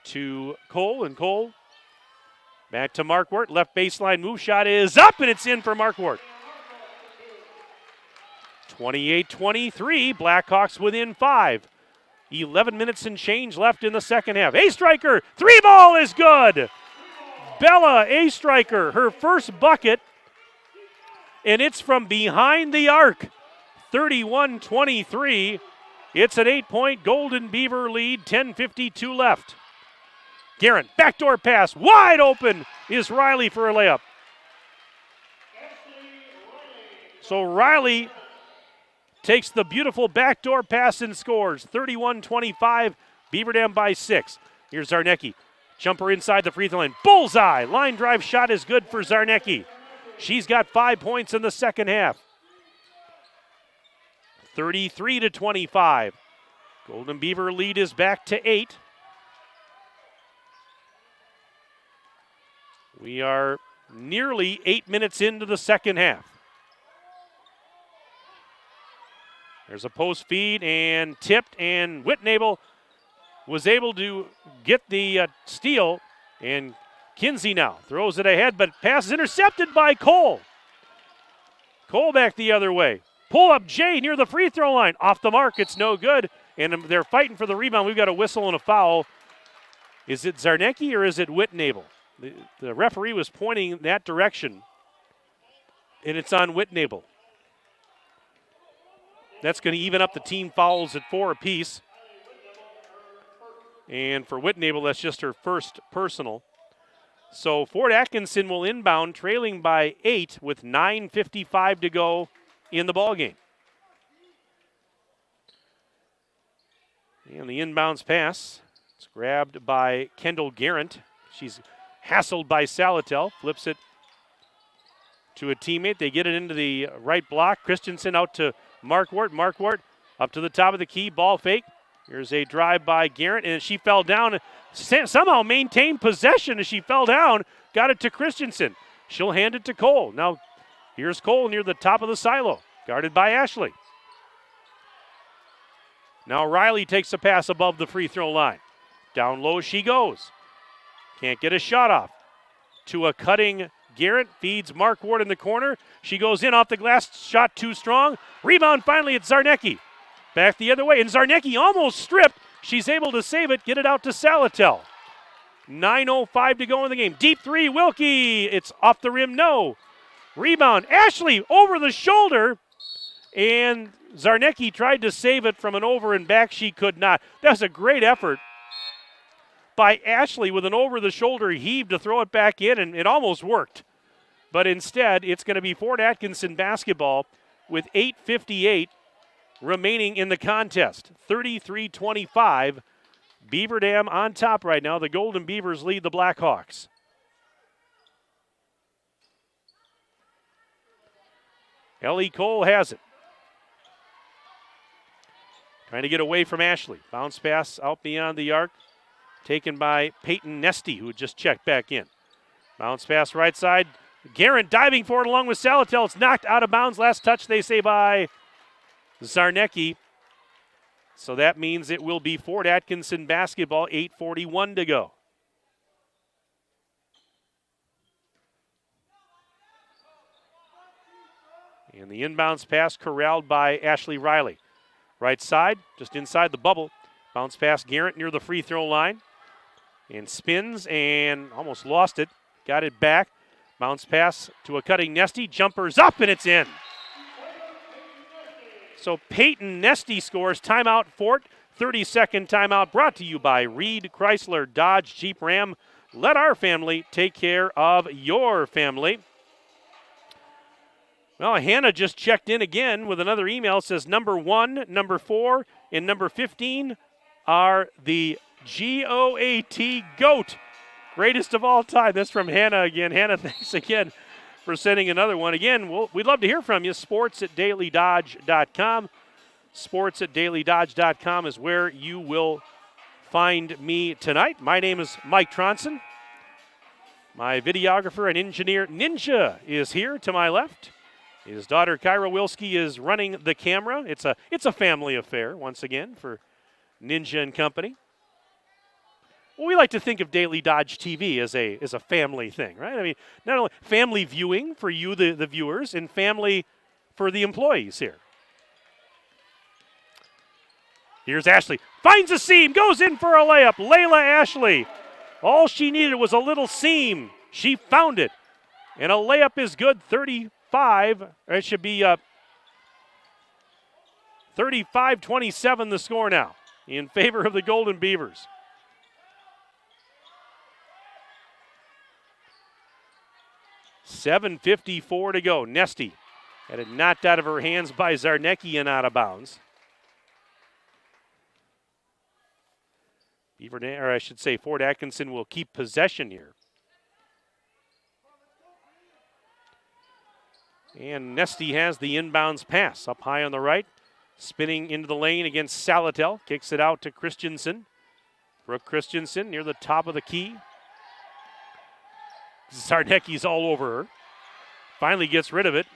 to Cole, and Cole back to Markwart. Left baseline move shot is up, and it's in for Markwart. 28-23, Blackhawks within 5. 11 minutes and change left in the second half. A. Stryker, three ball is good. Bella A. Stryker, her first bucket, and it's from behind the arc. 31-23. It's an 8-point Golden Beaver lead, 10:52 left. Garrett, backdoor pass, wide open is Riley for a layup. So Riley takes the beautiful backdoor pass and scores. 31-25, Beaver Dam by 6. Here's Zarnecki. Jumper inside the free throw line. Bullseye. Line drive shot is good for Zarnecki. She's got 5 points in the second half. 33-25. Golden Beaver lead is back to 8. We are nearly 8 minutes into the second half. There's a post feed and tipped, and Whitnable was able to get the steal, and Kinsey now throws it ahead, but pass is intercepted by Cole. Cole back the other way. Pull up Jay near the free throw line. Off the mark, it's no good, and they're fighting for the rebound. We've got a whistle and a foul. Is it Zarnecki or is it Whitnable? The referee was pointing that direction, and it's on Whitnable. That's going to even up the team fouls at 4 apiece. And for Whitnable, that's just her first personal. So Fort Atkinson will inbound, trailing by 8 with 9:55 to go in the ballgame. And the inbounds pass, it's grabbed by Kendall Garrett. She's hassled by Salatel, flips it to a teammate. They get it into the right block. Christensen out to Markwart. Markwart up to the top of the key, ball fake. Here's a drive by Garrett, and she fell down. Somehow maintained possession as she fell down. Got it to Christensen. She'll hand it to Cole. Now here's Cole near the top of the silo, guarded by Ashley. Now Riley takes a pass above the free throw line. Down low she goes. Can't get a shot off. To a cutting Garrett, feeds Markwart in the corner. She goes in off the glass, shot too strong. Rebound finally at Zarnecki. Back the other way, and Zarnecki almost stripped. She's able to save it, get it out to Salatel. 9:05 to go in the game. Deep three, Wilkie. It's off the rim, no. Rebound, Ashley over the shoulder, and Zarnecki tried to save it from an over and back. She could not. That's a great effort by Ashley with an over-the-shoulder heave to throw it back in, and it almost worked. But instead, it's going to be Fort Atkinson basketball with 8:58 remaining in the contest. 33-25. Beaver Dam on top right now. The Golden Beavers lead the Blackhawks. Ellie Cole has it. Trying to get away from Ashley. Bounce pass out beyond the arc. Taken by Peyton Nesty, who just checked back in. Bounce pass right side. Garrett diving for it along with Salatel. It's knocked out of bounds. Last touch, they say, by Zarnecki. So that means it will be Fort Atkinson basketball, 8:41 to go. And the inbounds pass corralled by Ashley Riley. Right side, just inside the bubble. Bounce pass Garrett near the free throw line. And spins and almost lost it. Got it back. Bounce pass to a cutting Nesty. Jumpers up and it's in. So Peyton Nesty scores. Timeout Fort. 30-second timeout brought to you by Reed Chrysler Dodge Jeep Ram. Let our family take care of your family. Well, Hannah just checked in again with another email. It says number 1, number 4, and number 15 are the GOAT GOAT. Greatest of all time. That's from Hannah again. Hannah, thanks again for sending another one. Again, we'd love to hear from you. sports@dailydodge.com. sports@dailydodge.com is where you will find me tonight. My name is Mike Tronson. My videographer and engineer Ninja is here to my left. His daughter Kyra Wilski is running the camera. It's a family affair once again for Ninja and company. Well, we like to think of Daily Dodge TV as a family thing, right? I mean, not only family viewing for you, the viewers, and family for the employees here. Here's Ashley. Finds a seam, goes in for a layup. Layla Ashley. All she needed was a little seam. She found it. And a layup is good. 35. It should be 35-27 the score now in favor of the Golden Beavers. $7:54 to go. Nesty had it knocked out of her hands by Zarnecki and out of bounds. Beaver, or I should say Fort Atkinson will keep possession here. And Nesty has the inbounds pass up high on the right. Spinning into the lane against Salatel. Kicks it out to Christensen. Brooke Christensen near the top of the key. Zarnecki's all over her. Finally gets rid of it.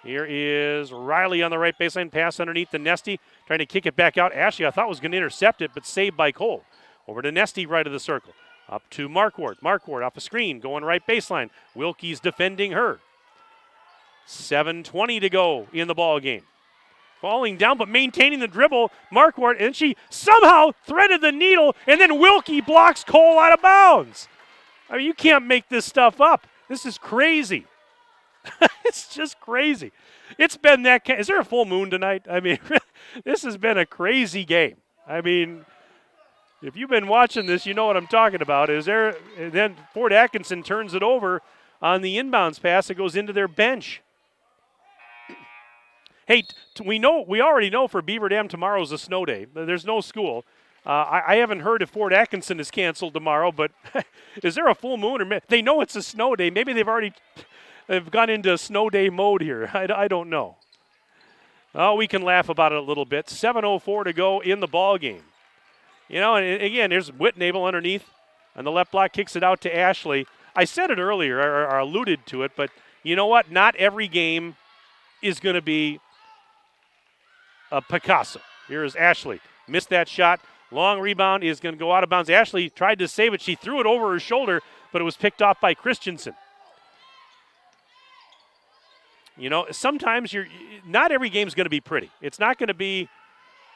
Here is Riley on the right baseline. Pass underneath to Nesty. Trying to kick it back out. Ashley, I thought was going to intercept it, but saved by Cole. Over to Nesty, right of the circle. Up to Marquardt. Marquardt off a screen, going right baseline. Wilkie's defending her. 7:20 to go in the ball game. Falling down, but maintaining the dribble. Marquardt, and she somehow threaded the needle, and then Wilkie blocks Cole out of bounds. I mean, you can't make this stuff up. This is crazy. It's just crazy. It's been that. Is there a full moon tonight? I mean, this has been a crazy game. I mean, if you've been watching this, you know what I'm talking about. And then Fort Atkinson turns it over on the inbounds pass. It goes into their bench. Hey, we already know for Beaver Dam tomorrow's a snow day. There's no school. I haven't heard if Fort Atkinson is canceled tomorrow, but is there a full moon? Or they know it's a snow day. Maybe they've gone into snow day mode here. I don't know. Oh, we can laugh about it a little bit. 7:04 to go in the ball game. You know, and again, there's Whitnable underneath, and the left block kicks it out to Ashley. I said it earlier, or alluded to it, but you know what? Not every game is going to be a Picasso. Here's Ashley. Missed that shot. Long rebound is going to go out of bounds. Ashley tried to save it. She threw it over her shoulder, but it was picked off by Christensen. You know, sometimes not every game is going to be pretty. It's not going to be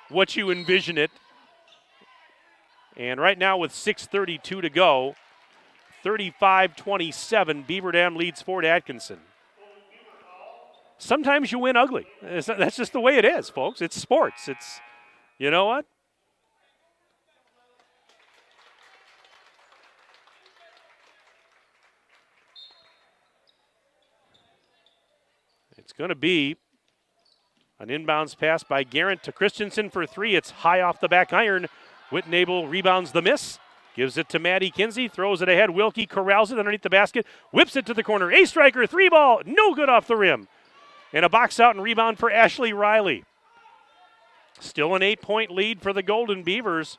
what you envision it. And right now with 6:32 to go, 35-27, Beaver Dam leads Fort Atkinson. Sometimes you win ugly. That's just the way it is, folks. It's sports. You know what? It's going to be an inbounds pass by Garrett to Christensen for three. It's high off the back iron. Whitnable rebounds the miss. Gives it to Maddie Kinsey. Throws it ahead. Wilkie corrals it underneath the basket. Whips it to the corner. Ace striker. Three ball. No good off the rim. And a box out and rebound for Ashley Riley. Still an 8-point lead for the Golden Beavers.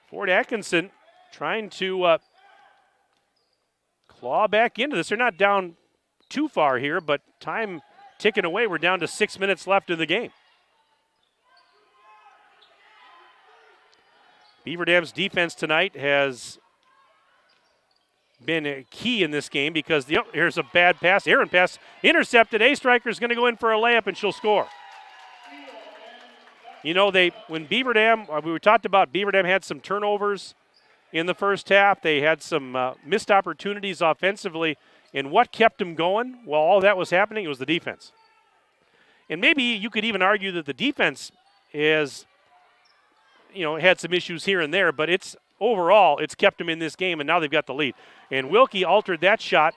Fort Atkinson trying to claw back into this. They're not down too far here, but time ticking away. We're down to 6 minutes left in the game. Beaver Dam's defense tonight has been a key in this game because here's a bad pass. Aaron pass intercepted. A striker is going to go in for a layup and she'll score. You know, when Beaver Dam, we talked about Beaver Dam had some turnovers in the first half. They had some missed opportunities offensively. And what kept them going while all that was happening? It was the defense. And maybe you could even argue that the defense is, had some issues here and there, but overall, it's kept them in this game, and now they've got the lead. And Wilkie altered that shot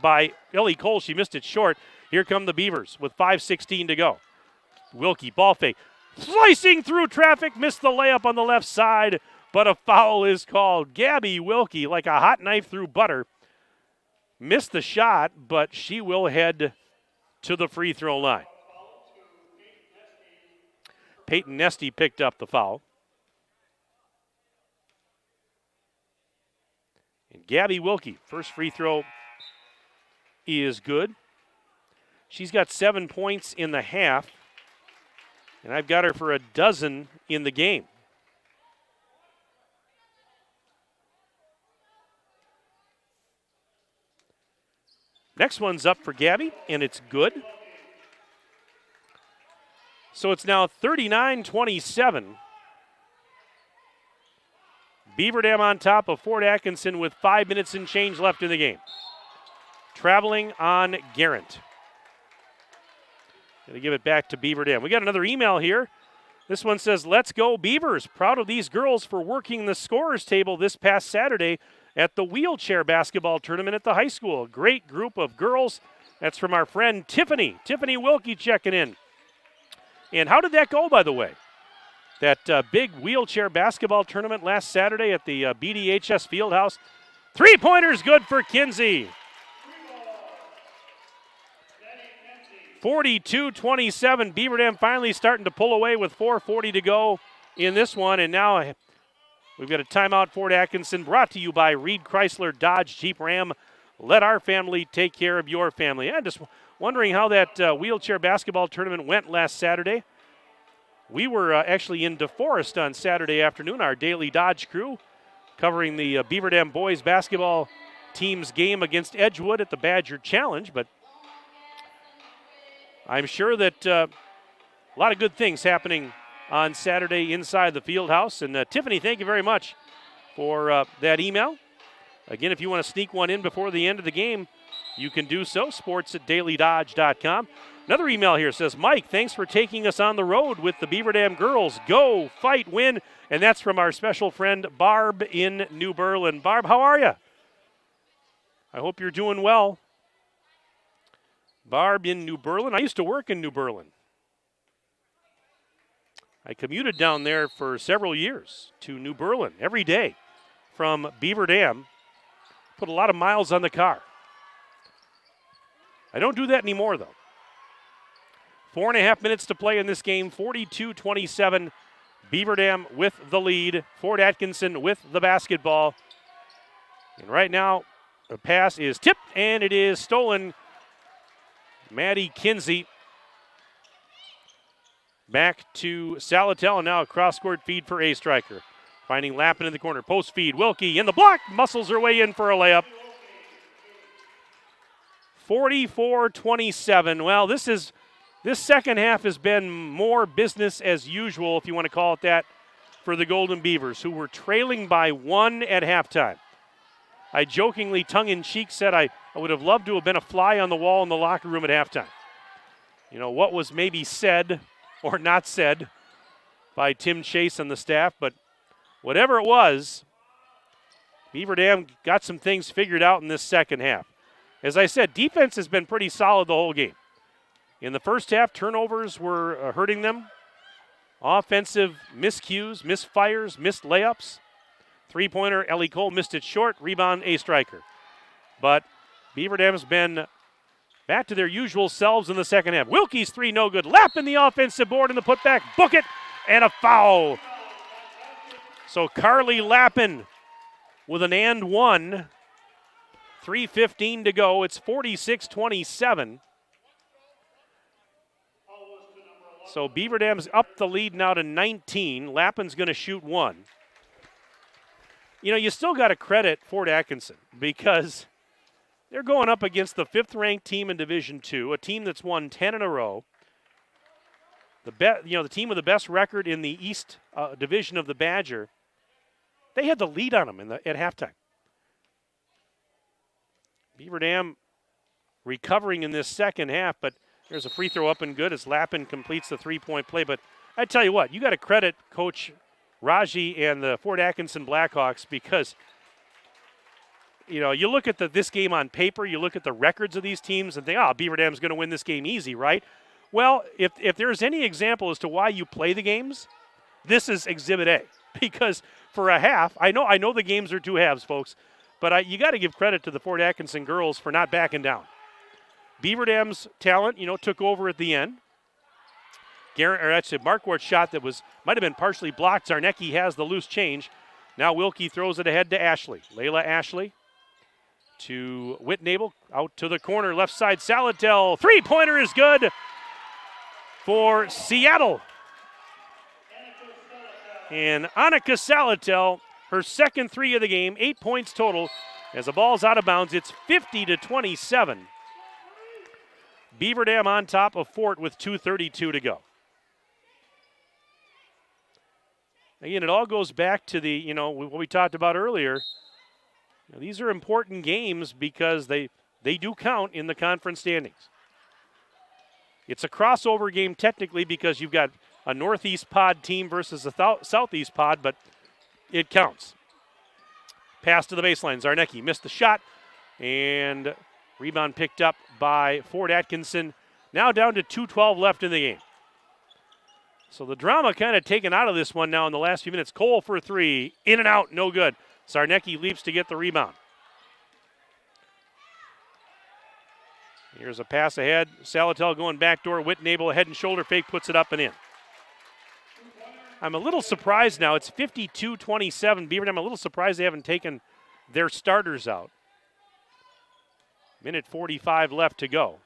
by Ellie Cole. She missed it short. Here come the Beavers with 5:16 to go. Wilkie, ball fake. Slicing through traffic, missed the layup on the left side, but a foul is called. Gabby Wilkie, like a hot knife through butter, missed the shot, but she will head to the free throw line. Peyton Nesty picked up the foul. And Gabby Wilkie, first free throw is good. She's got 7 points in the half, and I've got her for a dozen in the game. Next one's up for Gabby, and it's good. So it's now 39-27. Beaver Dam on top of Fort Atkinson with 5 minutes and change left in the game. Traveling on Garrett. Going to give it back to Beaver Dam. We got another email here. This one says, "Let's go Beavers. Proud of these girls for working the scorers table this past Saturday at the wheelchair basketball tournament at the high school. A great group of girls." That's from our friend Tiffany. Tiffany Wilkie checking in. And how did that go, by the way? That big wheelchair basketball tournament last Saturday at the BDHS Fieldhouse. Three-pointers good for Kinsey. 42-27. Beaver Dam finally starting to pull away with 4:40 to go in this one. And now we've got a timeout. Fort Atkinson, brought to you by Reed Chrysler Dodge Jeep Ram. Let our family take care of your family. I'm just wondering how that wheelchair basketball tournament went last Saturday. We were actually in DeForest on Saturday afternoon, our Daily Dodge crew, covering the Beaver Dam boys basketball team's game against Edgewood at the Badger Challenge. But I'm sure that a lot of good things happening on Saturday inside the field house. And Tiffany, thank you very much for that email. Again, if you want to sneak one in before the end of the game, you can do so. sports@dailydodge.com. Another email here says, "Mike, thanks for taking us on the road with the Beaver Dam girls. Go, fight, win." And that's from our special friend Barb in New Berlin. Barb, how are you? I hope you're doing well. Barb in New Berlin. I used to work in New Berlin. I commuted down there for several years to New Berlin every day from Beaver Dam. Put a lot of miles on the car. I don't do that anymore, though. 4.5 minutes to play in this game. 42-27. Beaver Dam with the lead. Fort Atkinson with the basketball. And right now, the pass is tipped, and it is stolen. Maddie Kinsey back to Salatel, and now a cross-court feed for A Striker. Finding Lappin in the corner. Post feed. Wilkie in the block. Muscles her way in for a layup. 44-27. Well, this second half has been more business as usual, if you want to call it that, for the Golden Beavers, who were trailing by 1 at halftime. I jokingly, tongue-in-cheek, said I would have loved to have been a fly on the wall in the locker room at halftime. You know, what was maybe said or not said by Tim Chase and the staff, but whatever it was, Beaver Dam got some things figured out in this second half. As I said, defense has been pretty solid the whole game. In the first half, turnovers were hurting them. Offensive miscues, misfires, missed layups. Three-pointer, Ellie Cole missed it short. Rebound, A Striker. But Beaver Dam's been back to their usual selves in the second half. Wilkie's three, no good. Lappin the offensive board in the putback. Book it, and a foul. So Carly Lappin with an and one. 3:15 to go. It's 46-27. So Beaver Dam's up the lead now to 19. Lappin's going to shoot one. You know, you still got to credit Fort Atkinson because they're going up against the 5th-ranked team in Division II, a team that's won 10 in a row. the team with the best record in the East division of the Badger, they had the lead on them at halftime. Beaver Dam recovering in this second half, but there's a free throw up and good as Lappin completes the three-point play. But I tell you what, you got to credit Coach Raji and the Fort Atkinson Blackhawks because, you look at this game on paper, you look at the records of these teams and think, Beaver Dam's going to win this game easy, right? Well, if there's any example as to why you play the games, this is Exhibit A. Because for a half, I know the games are two halves, folks, but you got to give credit to the Fort Atkinson girls for not backing down. Beaver Dam's talent, took over at the end. Markwart's shot that might have been partially blocked. Zarnecki has the loose change. Now Wilkie throws it ahead to Ashley. Layla Ashley to Whitnable, out to the corner, left side, Salatel. Three-pointer is good for Seattle. And Annika Salatel, her second three of the game, 8 points total. As the ball's out of bounds, it's 50-27. Beaver Dam on top of Fort with 2:32 to go. Again, it all goes back to what we talked about earlier. These are important games because they do count in the conference standings. It's a crossover game technically because you've got a Northeast Pod team versus a Southeast Pod, but it counts. Pass to the baseline. Zarnecki missed the shot, and rebound picked up by Fort Atkinson. Now down to 2:12 left in the game. So the drama kind of taken out of this one now in the last few minutes. Cole for three, in and out, no good. Zarnecki leaps to get the rebound. Here's a pass ahead. Salatel going backdoor. Whitnable, head and shoulder fake, puts it up and in. I'm a little surprised now. It's 52-27. Beaver Dam, I'm a little surprised they haven't taken their starters out. Minute 45 left to go.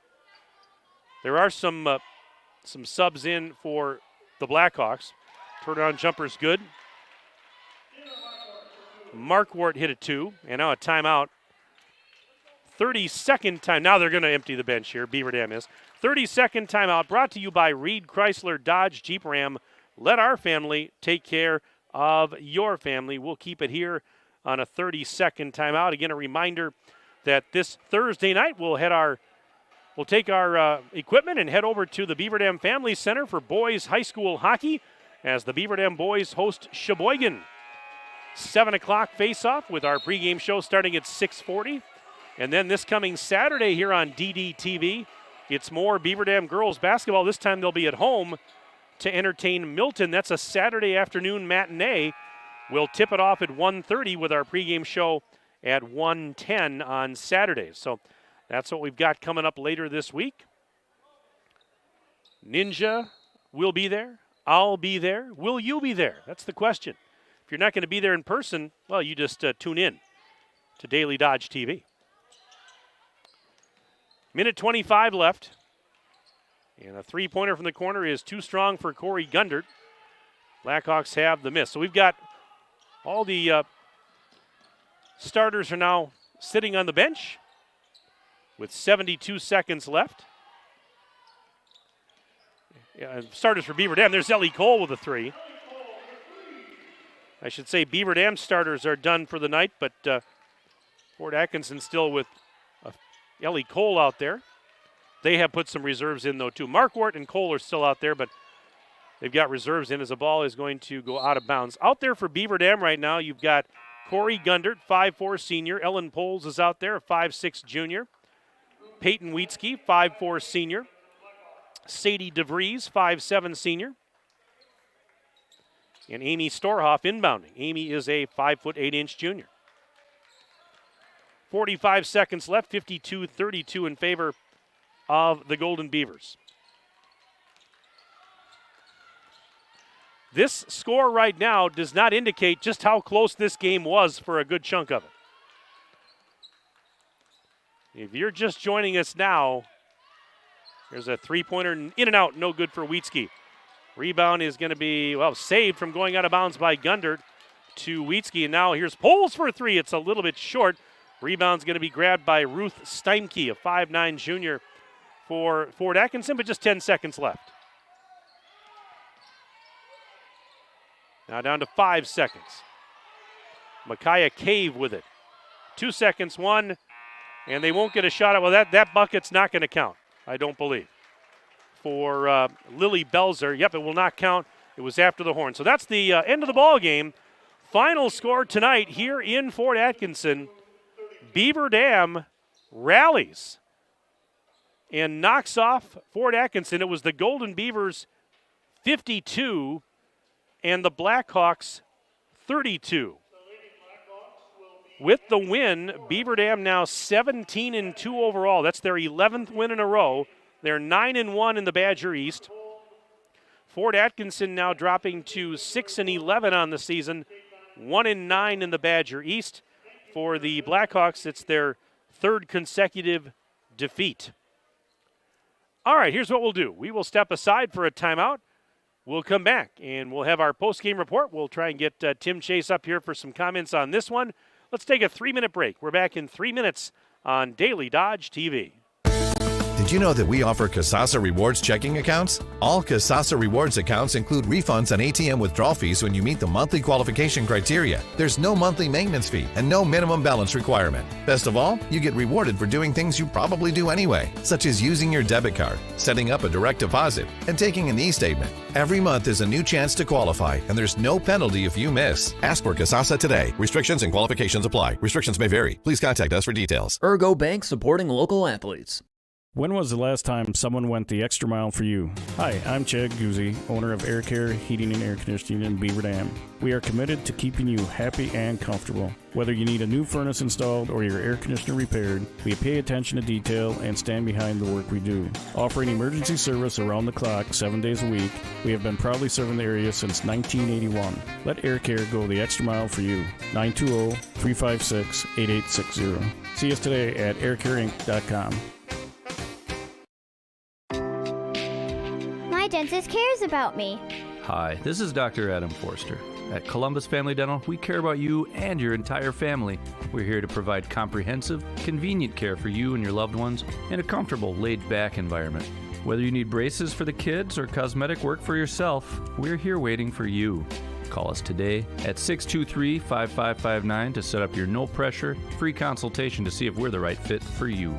There are some subs in for the Blackhawks. Turnaround jumper's good. Markwart hit a two, and now a timeout. 30-second time. Now they're going to empty the bench here. Beaver Dam is. 30-second timeout brought to you by Reed Chrysler Dodge Jeep Ram. Let our family take care of your family. We'll keep it here on a 30-second timeout. Again, a reminder that this Thursday night we'll take our equipment and head over to the Beaver Dam Family Center for boys high school hockey as the Beaver Dam boys host Sheboygan. 7 o'clock face-off with our pregame show starting at 6:40. And then this coming Saturday here on DDTV, it's more Beaver Dam girls basketball. This time they'll be at home to entertain Milton. That's a Saturday afternoon matinee. We'll tip it off at 1:30 with our pregame show at 1:10 on Saturdays. So that's what we've got coming up later this week. Ninja will be there. I'll be there. Will you be there? That's the question. If you're not going to be there in person, well, you just tune in to Daily Dodge TV. Minute 25 left. And a three-pointer from the corner is too strong for Corey Gundert. Blackhawks have the miss. So we've got all the starters are now sitting on the bench with 72 seconds left. Starters for Beaver Dam. There's Ellie Cole with a three. I should say Beaver Dam starters are done for the night, but Fort Atkinson still with Ellie Cole out there. They have put some reserves in, though, too. Markwart and Cole are still out there, but they've got reserves in as the ball is going to go out of bounds. Out there for Beaver Dam right now, you've got Corey Gundert, 5'4" senior. Ellen Poles is out there, a 5'6" junior. Peyton Wheatsky, 5'4" senior. Sadie DeVries, 5'7" senior. And Amy Storhoff inbounding. Amy is a 5'8" junior. 45 seconds left, 52-32 in favor of the Golden Beavers. This score right now does not indicate just how close this game was for a good chunk of it. If you're just joining us now, there's a three-pointer in and out, no good for Wheatsky. Rebound is going to be, saved from going out of bounds by Gundert to Wheatsky. And now here's Poles for a three. It's a little bit short. Rebound's going to be grabbed by Ruth Steinke, a 5'9" junior for Fort Atkinson, but just 10 seconds left. Now down to 5 seconds. Micaiah Cave with it. 2 seconds, one, and they won't get a shot at. Well, that bucket's not going to count, I don't believe. For Lily Belzer, yep, it will not count. It was after the horn. So that's the end of the ball game. Final score tonight here in Fort Atkinson. Beaver Dam rallies and knocks off Fort Atkinson. It was the Golden Beavers 52 and the Blackhawks 32. With the win, Beaver Dam now 17-2 overall. That's their 11th win in a row. They're 9-1 in the Badger East. Fort Atkinson now dropping to 6-11 on the season, 1-9 in the Badger East. For the Blackhawks, it's their third consecutive defeat. All right, here's what we'll do. We will step aside for a timeout. We'll come back, and we'll have our post-game report. We'll try and get Tim Chase up here for some comments on this one. Let's take a 3-minute break. We're back in 3 minutes on Daily Dodge TV. Did you know that we offer Kasasa Rewards checking accounts? All Kasasa Rewards accounts include refunds and ATM withdrawal fees when you meet the monthly qualification criteria. There's no monthly maintenance fee and no minimum balance requirement. Best of all, you get rewarded for doing things you probably do anyway, such as using your debit card, setting up a direct deposit, and taking an e-statement. Every month is a new chance to qualify, and there's no penalty if you miss. Ask for Kasasa today. Restrictions and qualifications apply. Restrictions may vary. Please contact us for details. Ergo Bank, supporting local athletes. When was the last time someone went the extra mile for you? Hi, I'm Chad Guzzi, owner of Air Care Heating and Air Conditioning in Beaver Dam. We are committed to keeping you happy and comfortable. Whether you need a new furnace installed or your air conditioner repaired, we pay attention to detail and stand behind the work we do. Offering emergency service around the clock 7 days a week, we have been proudly serving the area since 1981. Let Air Care go the extra mile for you. 920-356-8860. See us today at aircareinc.com. My dentist cares about me. Hi, this is Dr. Adam Forster. At Columbus Family Dental, we care about you and your entire family. We're here to provide comprehensive, convenient care for you and your loved ones in a comfortable, laid-back environment. Whether you need braces for the kids or cosmetic work for yourself, we're here waiting for you. Call us today at 623-5559 to set up your no-pressure, free consultation to see if we're the right fit for you.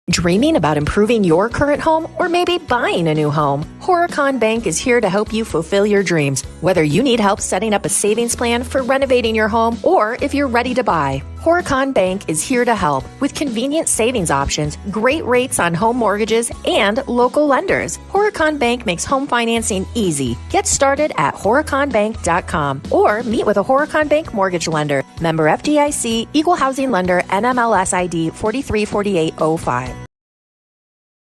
Dreaming about improving your current home or maybe buying a new home? Horicon Bank is here to help you fulfill your dreams. Whether you need help setting up a savings plan for renovating your home or if you're ready to buy, Horicon Bank is here to help with convenient savings options, great rates on home mortgages, and local lenders. Horicon Bank makes home financing easy. Get started at horiconbank.com or meet with a Horicon Bank mortgage lender. Member FDIC, Equal Housing Lender, NMLS ID 434805.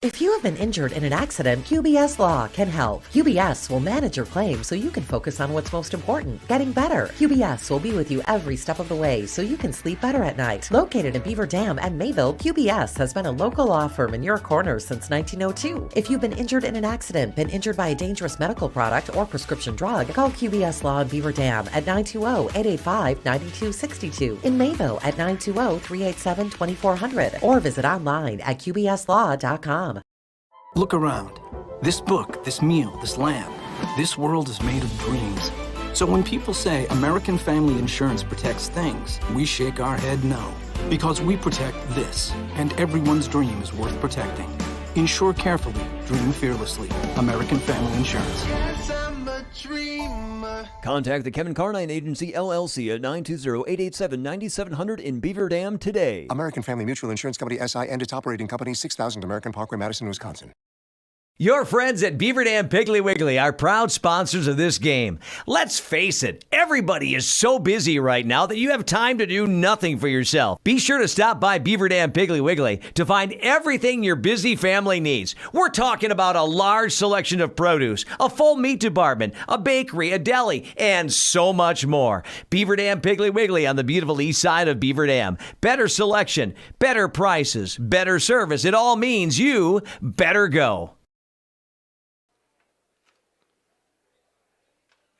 If you have been injured in an accident, QBS Law can help. QBS will manage your claim so you can focus on what's most important, getting better. QBS will be with you every step of the way so you can sleep better at night. Located in Beaver Dam and Mayville, QBS has been a local law firm in your corner since 1902. If you've been injured in an accident, been injured by a dangerous medical product or prescription drug, call QBS Law in Beaver Dam at 920-885-9262. In Mayville at 920-387-2400 or visit online at qbslaw.com. Look around. This book, this meal, this lamp, this world is made of dreams. So when people say American Family Insurance protects things, we shake our head no. Because we protect this, and everyone's dream is worth protecting. Insure carefully, dream fearlessly. American Family Insurance. Yes, I'm a dreamer. Contact the Kevin Carnine Agency, LLC at 920-887-9700 in Beaver Dam today. American Family Mutual Insurance Company, SI, and its operating company, 6000 American Parkway, Madison, Wisconsin. Your friends at Beaver Dam Piggly Wiggly are proud sponsors of this game. Let's face it, everybody is so busy right now that you have time to do nothing for yourself. Be sure to stop by Beaver Dam Piggly Wiggly to find everything your busy family needs. We're talking about a large selection of produce, a full meat department, a bakery, a deli, and so much more. Beaver Dam Piggly Wiggly on the beautiful east side of Beaver Dam. Better selection, better prices, better service. It all means you better go.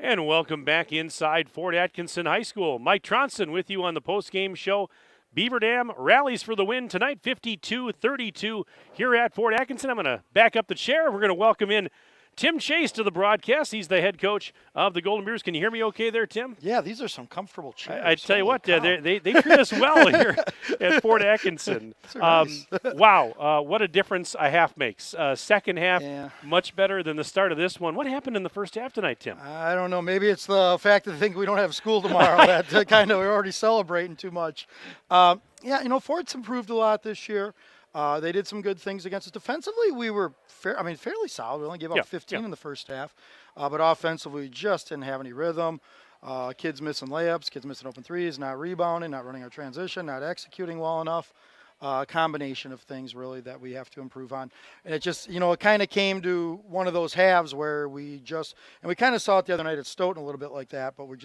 And welcome back inside Fort Atkinson High School. Mike Tronson with you on the post-game show. Beaver Dam rallies for the win tonight, 52-32 here at Fort Atkinson. I'm going to back up the chair. We're going to welcome in Tim Chase to the broadcast. He's the head coach of the Golden Beavers. Can you hear me okay there, Tim? Yeah, these are some comfortable chairs. I tell you what, they treat us well here at Fort Atkinson. Nice. Wow, what a difference a half makes. Second half, much better than the start of this one. What happened in the first half tonight, Tim? I don't know. Maybe it's the fact that they think we don't have school tomorrow. That kind of we're already celebrating too much. Fort's improved a lot this year. They did some good things against us. Defensively, we were fairly solid. We only gave up 15 in the first half. But offensively, we just didn't have any rhythm. Kids missing layups, kids missing open threes, not rebounding, not running our transition, not executing well enough. Combination of things, really, that we have to improve on. And it just, it kind of came to one of those halves where we kind of saw it the other night at Stoughton a little bit like that, but we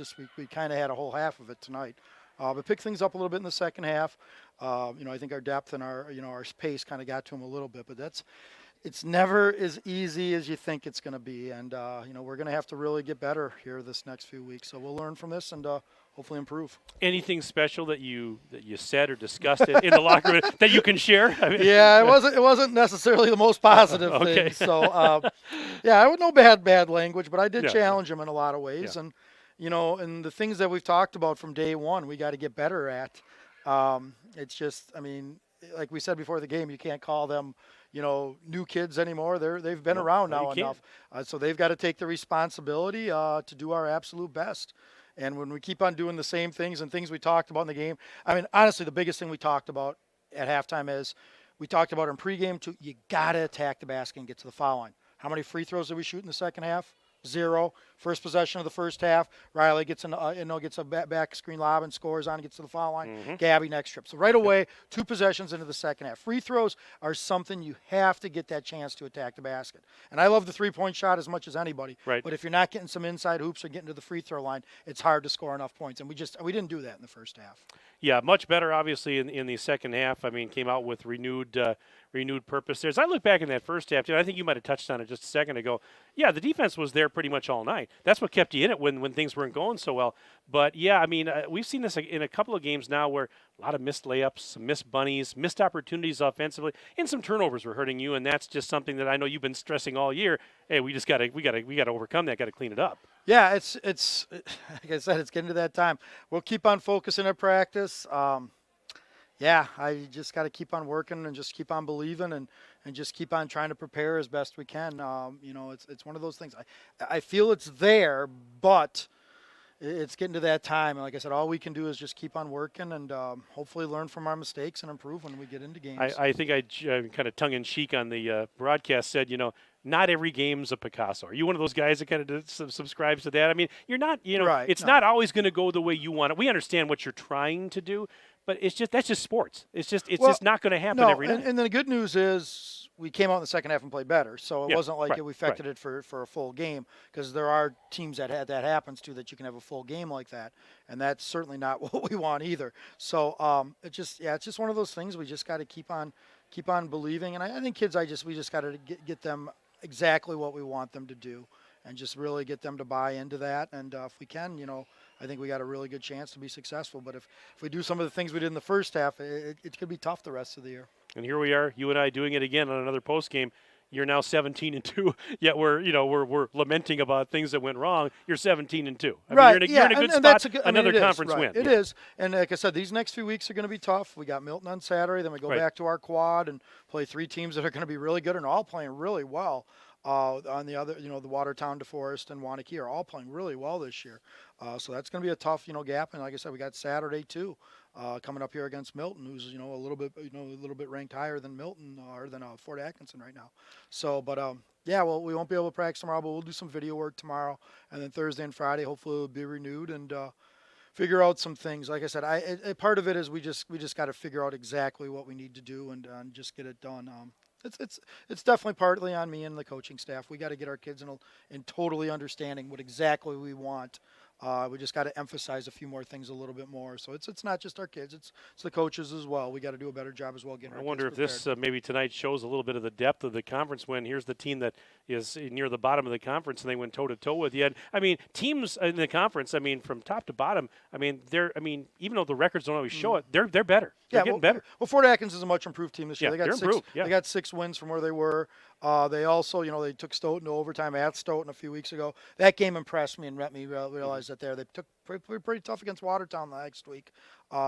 kind of had a whole half of it tonight. But picked things up a little bit in the second half. I think our depth and our pace kind of got to them a little bit, but it's never as easy as you think it's going to be. And, we're going to have to really get better here this next few weeks. So we'll learn from this and hopefully improve. Anything special that you said or discussed in the locker room that you can share? Yeah, it wasn't necessarily the most positive thing. So, I would no bad language, but I did challenge him in a lot of ways. Yeah. And, and the things that we've talked about from day one, we got to get better at. It's just, like we said before the game, you can't call them, new kids anymore. They've been around now enough. So they've got to take the responsibility to do our absolute best. And when we keep on doing the same things and things we talked about in the game, honestly, the biggest thing we talked about at halftime is we talked about in pregame too, you got to attack the basket and get to the foul line. How many free throws did we shoot in the second half? 0. First possession of the first half, Riley gets a back screen lob and scores on, gets to the foul line. Mm-hmm. Gabby next trip. So right away, 2 possessions into the second half. Free throws are something you have to get that chance to attack the basket. And I love the 3-point shot as much as anybody. Right. But if you're not getting some inside hoops or getting to the free throw line, it's hard to score enough points. And we didn't do that in the first half. Yeah, much better, obviously, in the second half. Came out with renewed purpose there. As I look back in that first half, I think you might have touched on it just a second ago. Yeah, the defense was there pretty much all night. That's what kept you in it when things weren't going so well. But, we've seen this in a couple of games now where a lot of missed layups, some missed bunnies, missed opportunities offensively, and some turnovers were hurting you, and that's just something that I know you've been stressing all year. Hey, we got to overcome that, got to clean it up. Yeah, it's like I said, it's getting to that time. We'll keep on focusing at practice. I just got to keep on working and just keep on believing and just keep on trying to prepare as best we can. It's one of those things. I feel it's there, but it's getting to that time. And like I said, all we can do is just keep on working and hopefully learn from our mistakes and improve when we get into games. I think I kind of tongue-in-cheek on the broadcast said, not every game's a Picasso. Are you one of those guys that kind of subscribes to that? You're not, right, it's not always going to go the way you want it. We understand what you're trying to do, but that's just sports. It's just not going to happen every night. And then the good news is we came out in the second half and played better. So it wasn't like we affected it for a full game, because there are teams that happens to that you can have a full game like that. And that's certainly not what we want either. So it's just one of those things. We just got to keep on believing. And I think kids, we just got to get them exactly what we want them to do and just really get them to buy into that. And if we can, I think we got a really good chance to be successful. But if we do some of the things we did in the first half, it could be tough the rest of the year. And here we are, you and I doing it again on another post game. You're now 17-2, yet we're lamenting about things that went wrong. You're 17-2. Right. You're in a good spot. Another conference win. It is. And like I said, these next few weeks are going to be tough. We got Milton on Saturday. Then we go back to our quad and play 3 teams that are going to be really good and all playing really well. On the other, the Watertown, DeForest, and Wanakee are all playing really well this year. So that's going to be a tough, gap. And like I said, we got Saturday too, coming up here against Milton, who's a little bit ranked higher than Milton or than Fort Atkinson right now. So, but we won't be able to practice tomorrow, but we'll do some video work tomorrow, and then Thursday and Friday hopefully it'll be renewed and figure out some things. Like I said, part of it is we just got to figure out exactly what we need to do and just get it done. It's definitely partly on me and the coaching staff. We got to get our kids in totally understanding what exactly we want. We just got to emphasize a few more things a little bit more. So it's not just our kids; it's the coaches as well. We got to do a better job as well. I wonder if this maybe tonight shows a little bit of the depth of the conference. When here's the team that is near the bottom of the conference, and they went toe to toe with you. And teams in the conference, from top to bottom, they're even though the records don't always show it, they're better. They're getting better. Well, Fort Atkins is a much improved team this year. Yeah, They got 6 wins from where they were. They also, they took Stoughton to overtime at Stoughton a few weeks ago. That game impressed me and let me realize that they took pretty tough against Watertown last week.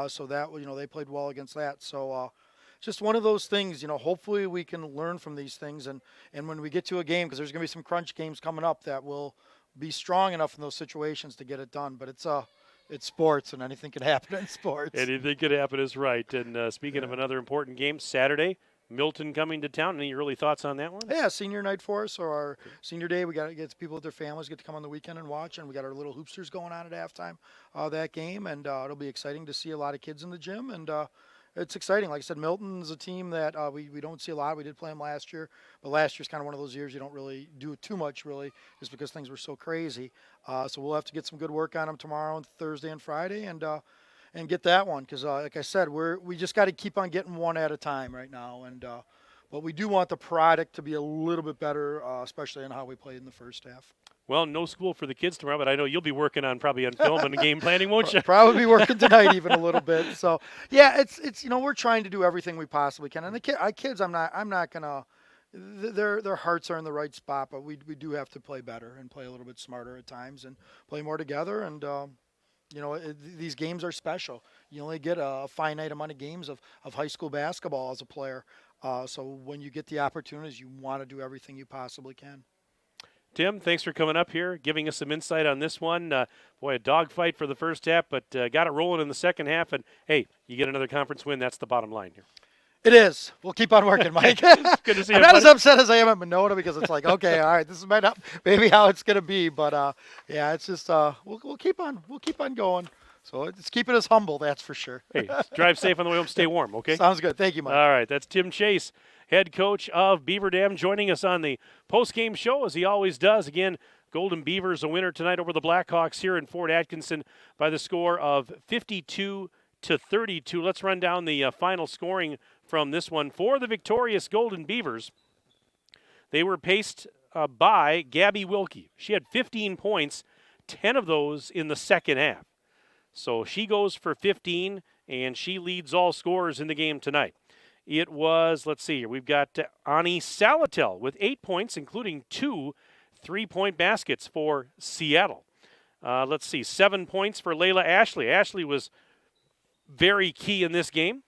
So that, they played well against that. So just one of those things, hopefully we can learn from these things. And when we get to a game, because there's going to be some crunch games coming up, that will be strong enough in those situations to get it done. But it's sports, and anything can happen in sports. Anything could happen is right. And speaking of another important game, Saturday, Milton coming to town. Any early thoughts on that one? Yeah, senior night for us, or our senior day. We got to get people with their families, get to come on the weekend and watch, and we got our little hoopsters going on at halftime that game, and it'll be exciting to see a lot of kids in the gym, and it's exciting. Like I said, Milton's a team that we don't see a lot. We did play them last year, but last year's kind of one of those years you don't really do too much, really, just because things were so crazy. So we'll have to get some good work on them tomorrow and Thursday and Friday, and get that one, because like I said, we just got to keep on getting one at a time right now, and but we do want the product to be a little bit better, especially in how we played in the first half. Well, no school for the kids tomorrow, but I know you'll be working on film and game planning, won't you? Probably be working tonight even a little bit. So yeah, it's we're trying to do everything we possibly can, and our kids, I'm not gonna. Their hearts are in the right spot, but we do have to play better and play a little bit smarter at times and play more together. And these games are special. You only get a finite amount of games of high school basketball as a player. So when you get the opportunities, you want to do everything you possibly can. Tim, thanks for coming up here, giving us some insight on this one. A dogfight for the first half, but got it rolling in the second half. And, hey, you get another conference win. That's the bottom line here. It is. We'll keep on working, Mike. Good to see you. I'm not as upset as I am at Monona, because it's like, okay, all right, this is maybe how it's going to be. But, yeah, it's just we'll keep on going. So it's keeping us humble, that's for sure. Hey, drive safe on the way home. Stay warm, okay? Sounds good. Thank you, Mike. All right, that's Tim Chase, head coach of Beaver Dam, joining us on the post-game show, as he always does. Again, Golden Beavers a winner tonight over the Blackhawks here in Fort Atkinson by the score of 52-32. Let's run down the final scoring from this one for the victorious Golden Beavers. They were paced by Gabby Wilkie. She had 15 points, 10 of those in the second half. So she goes for 15, and she leads all scorers in the game tonight. It was, let's see here, we've got Ani Salatel with 8 points, including 2 3-point baskets for Seattle. Let's see, 7 points for Layla Ashley. Ashley was very key in this game.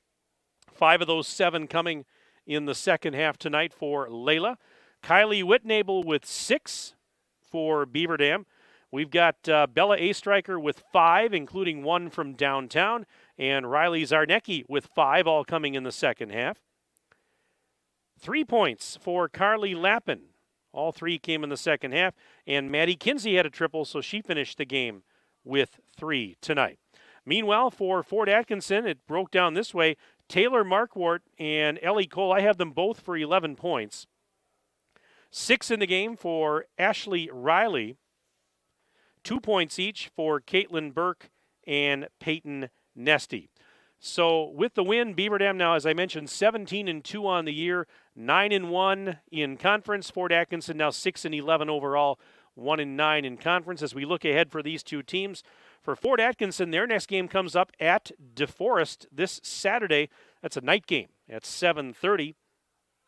5 of those 7 coming in the second half tonight for Layla. Kylie Whitnable with 6 for Beaver Dam. We've got Bella Astriker with 5, including 1 from downtown, and Riley Zarnecki with 5, all coming in the second half. 3 points for Carly Lappin. All 3 came in the second half, and Maddie Kinsey had a triple, so she finished the game with 3 tonight. Meanwhile, for Fort Atkinson, it broke down this way. Taylor Markwart and Ellie Cole, I have them both for 11 points. 6 in the game for Ashley Riley. 2 points each for Caitlin Burke and Peyton Nesty. So with the win, Beaver Dam now, as I mentioned, 17-2 on the year, 9-1 in conference. Fort Atkinson now 6-11 overall, 1-9 in conference. As we look ahead for these two teams, for Fort Atkinson, their next game comes up at DeForest this Saturday. That's a night game at 7:30.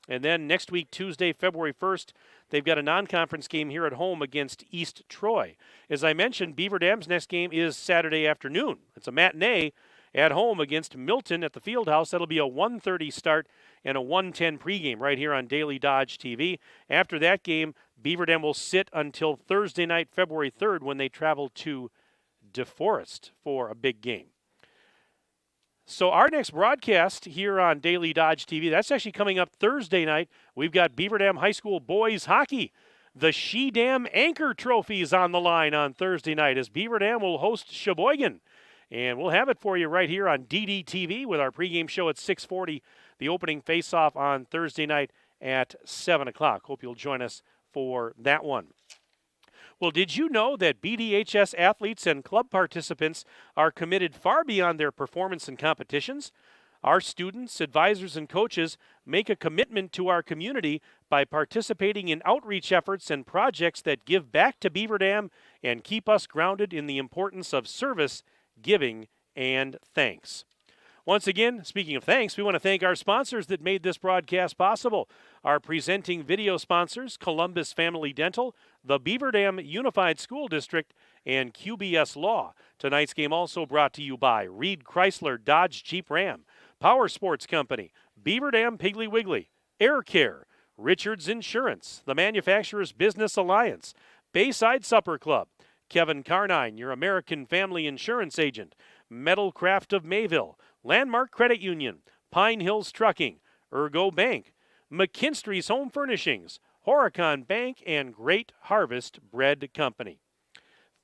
And then next week, Tuesday, February 1st, they've got a non-conference game here at home against East Troy. As I mentioned, Beaver Dam's next game is Saturday afternoon. It's a matinee at home against Milton at the Fieldhouse. That'll be a 1:30 start and a 1:10 pregame right here on Daily Dodge TV. After that game, Beaver Dam will sit until Thursday night, February 3rd, when they travel to DeForest for a big game. So our next broadcast here on Daily Dodge TV, that's actually coming up Thursday night. We've got Beaver Dam High School boys hockey. The She Dam Anchor Trophy is on the line on Thursday night as Beaver Dam will host Sheboygan. And we'll have it for you right here on DDTV with our pregame show at 6:40, the opening face-off on Thursday night at 7 o'clock. Hope you'll join us for that one. Well, did you know that BDHS athletes and club participants are committed far beyond their performance and competitions? Our students, advisors, and coaches make a commitment to our community by participating in outreach efforts and projects that give back to Beaver Dam and keep us grounded in the importance of service, giving, and thanks. Once again, speaking of thanks, we want to thank our sponsors that made this broadcast possible. Our presenting video sponsors, Columbus Family Dental, the Beaver Dam Unified School District, and QBS Law. Tonight's game also brought to you by Reed Chrysler Dodge Jeep Ram, Power Sports Company, Beaver Dam Piggly Wiggly, Air Care, Richards Insurance, the Manufacturers Business Alliance, Bayside Supper Club, Kevin Carnine, your American Family Insurance Agent, Metal Craft of Mayville, Landmark Credit Union, Pine Hills Trucking, Ergo Bank, McKinstry's Home Furnishings, Horicon Bank, and Great Harvest Bread Company.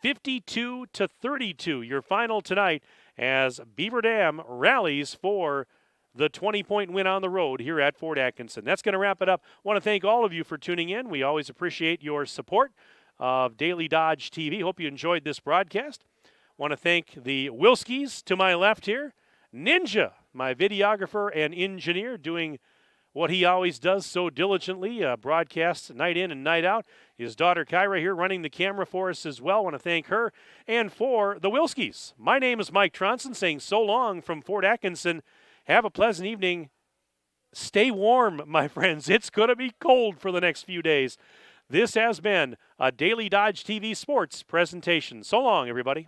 52-32, your final tonight as Beaver Dam rallies for the 20-point win on the road here at Fort Atkinson. That's going to wrap it up. I want to thank all of you for tuning in. We always appreciate your support of Daily Dodge TV. Hope you enjoyed this broadcast. Want to thank the Wilskis to my left here. Ninja, my videographer and engineer, doing what he always does so diligently, broadcasts night in and night out. His daughter Kyra here running the camera for us as well. Want to thank her. And for the Wilskis, my name is Mike Tronson saying so long from Fort Atkinson. Have a pleasant evening. Stay warm, my friends. It's going to be cold for the next few days. This has been a Daily Dodge TV Sports presentation. So long, everybody.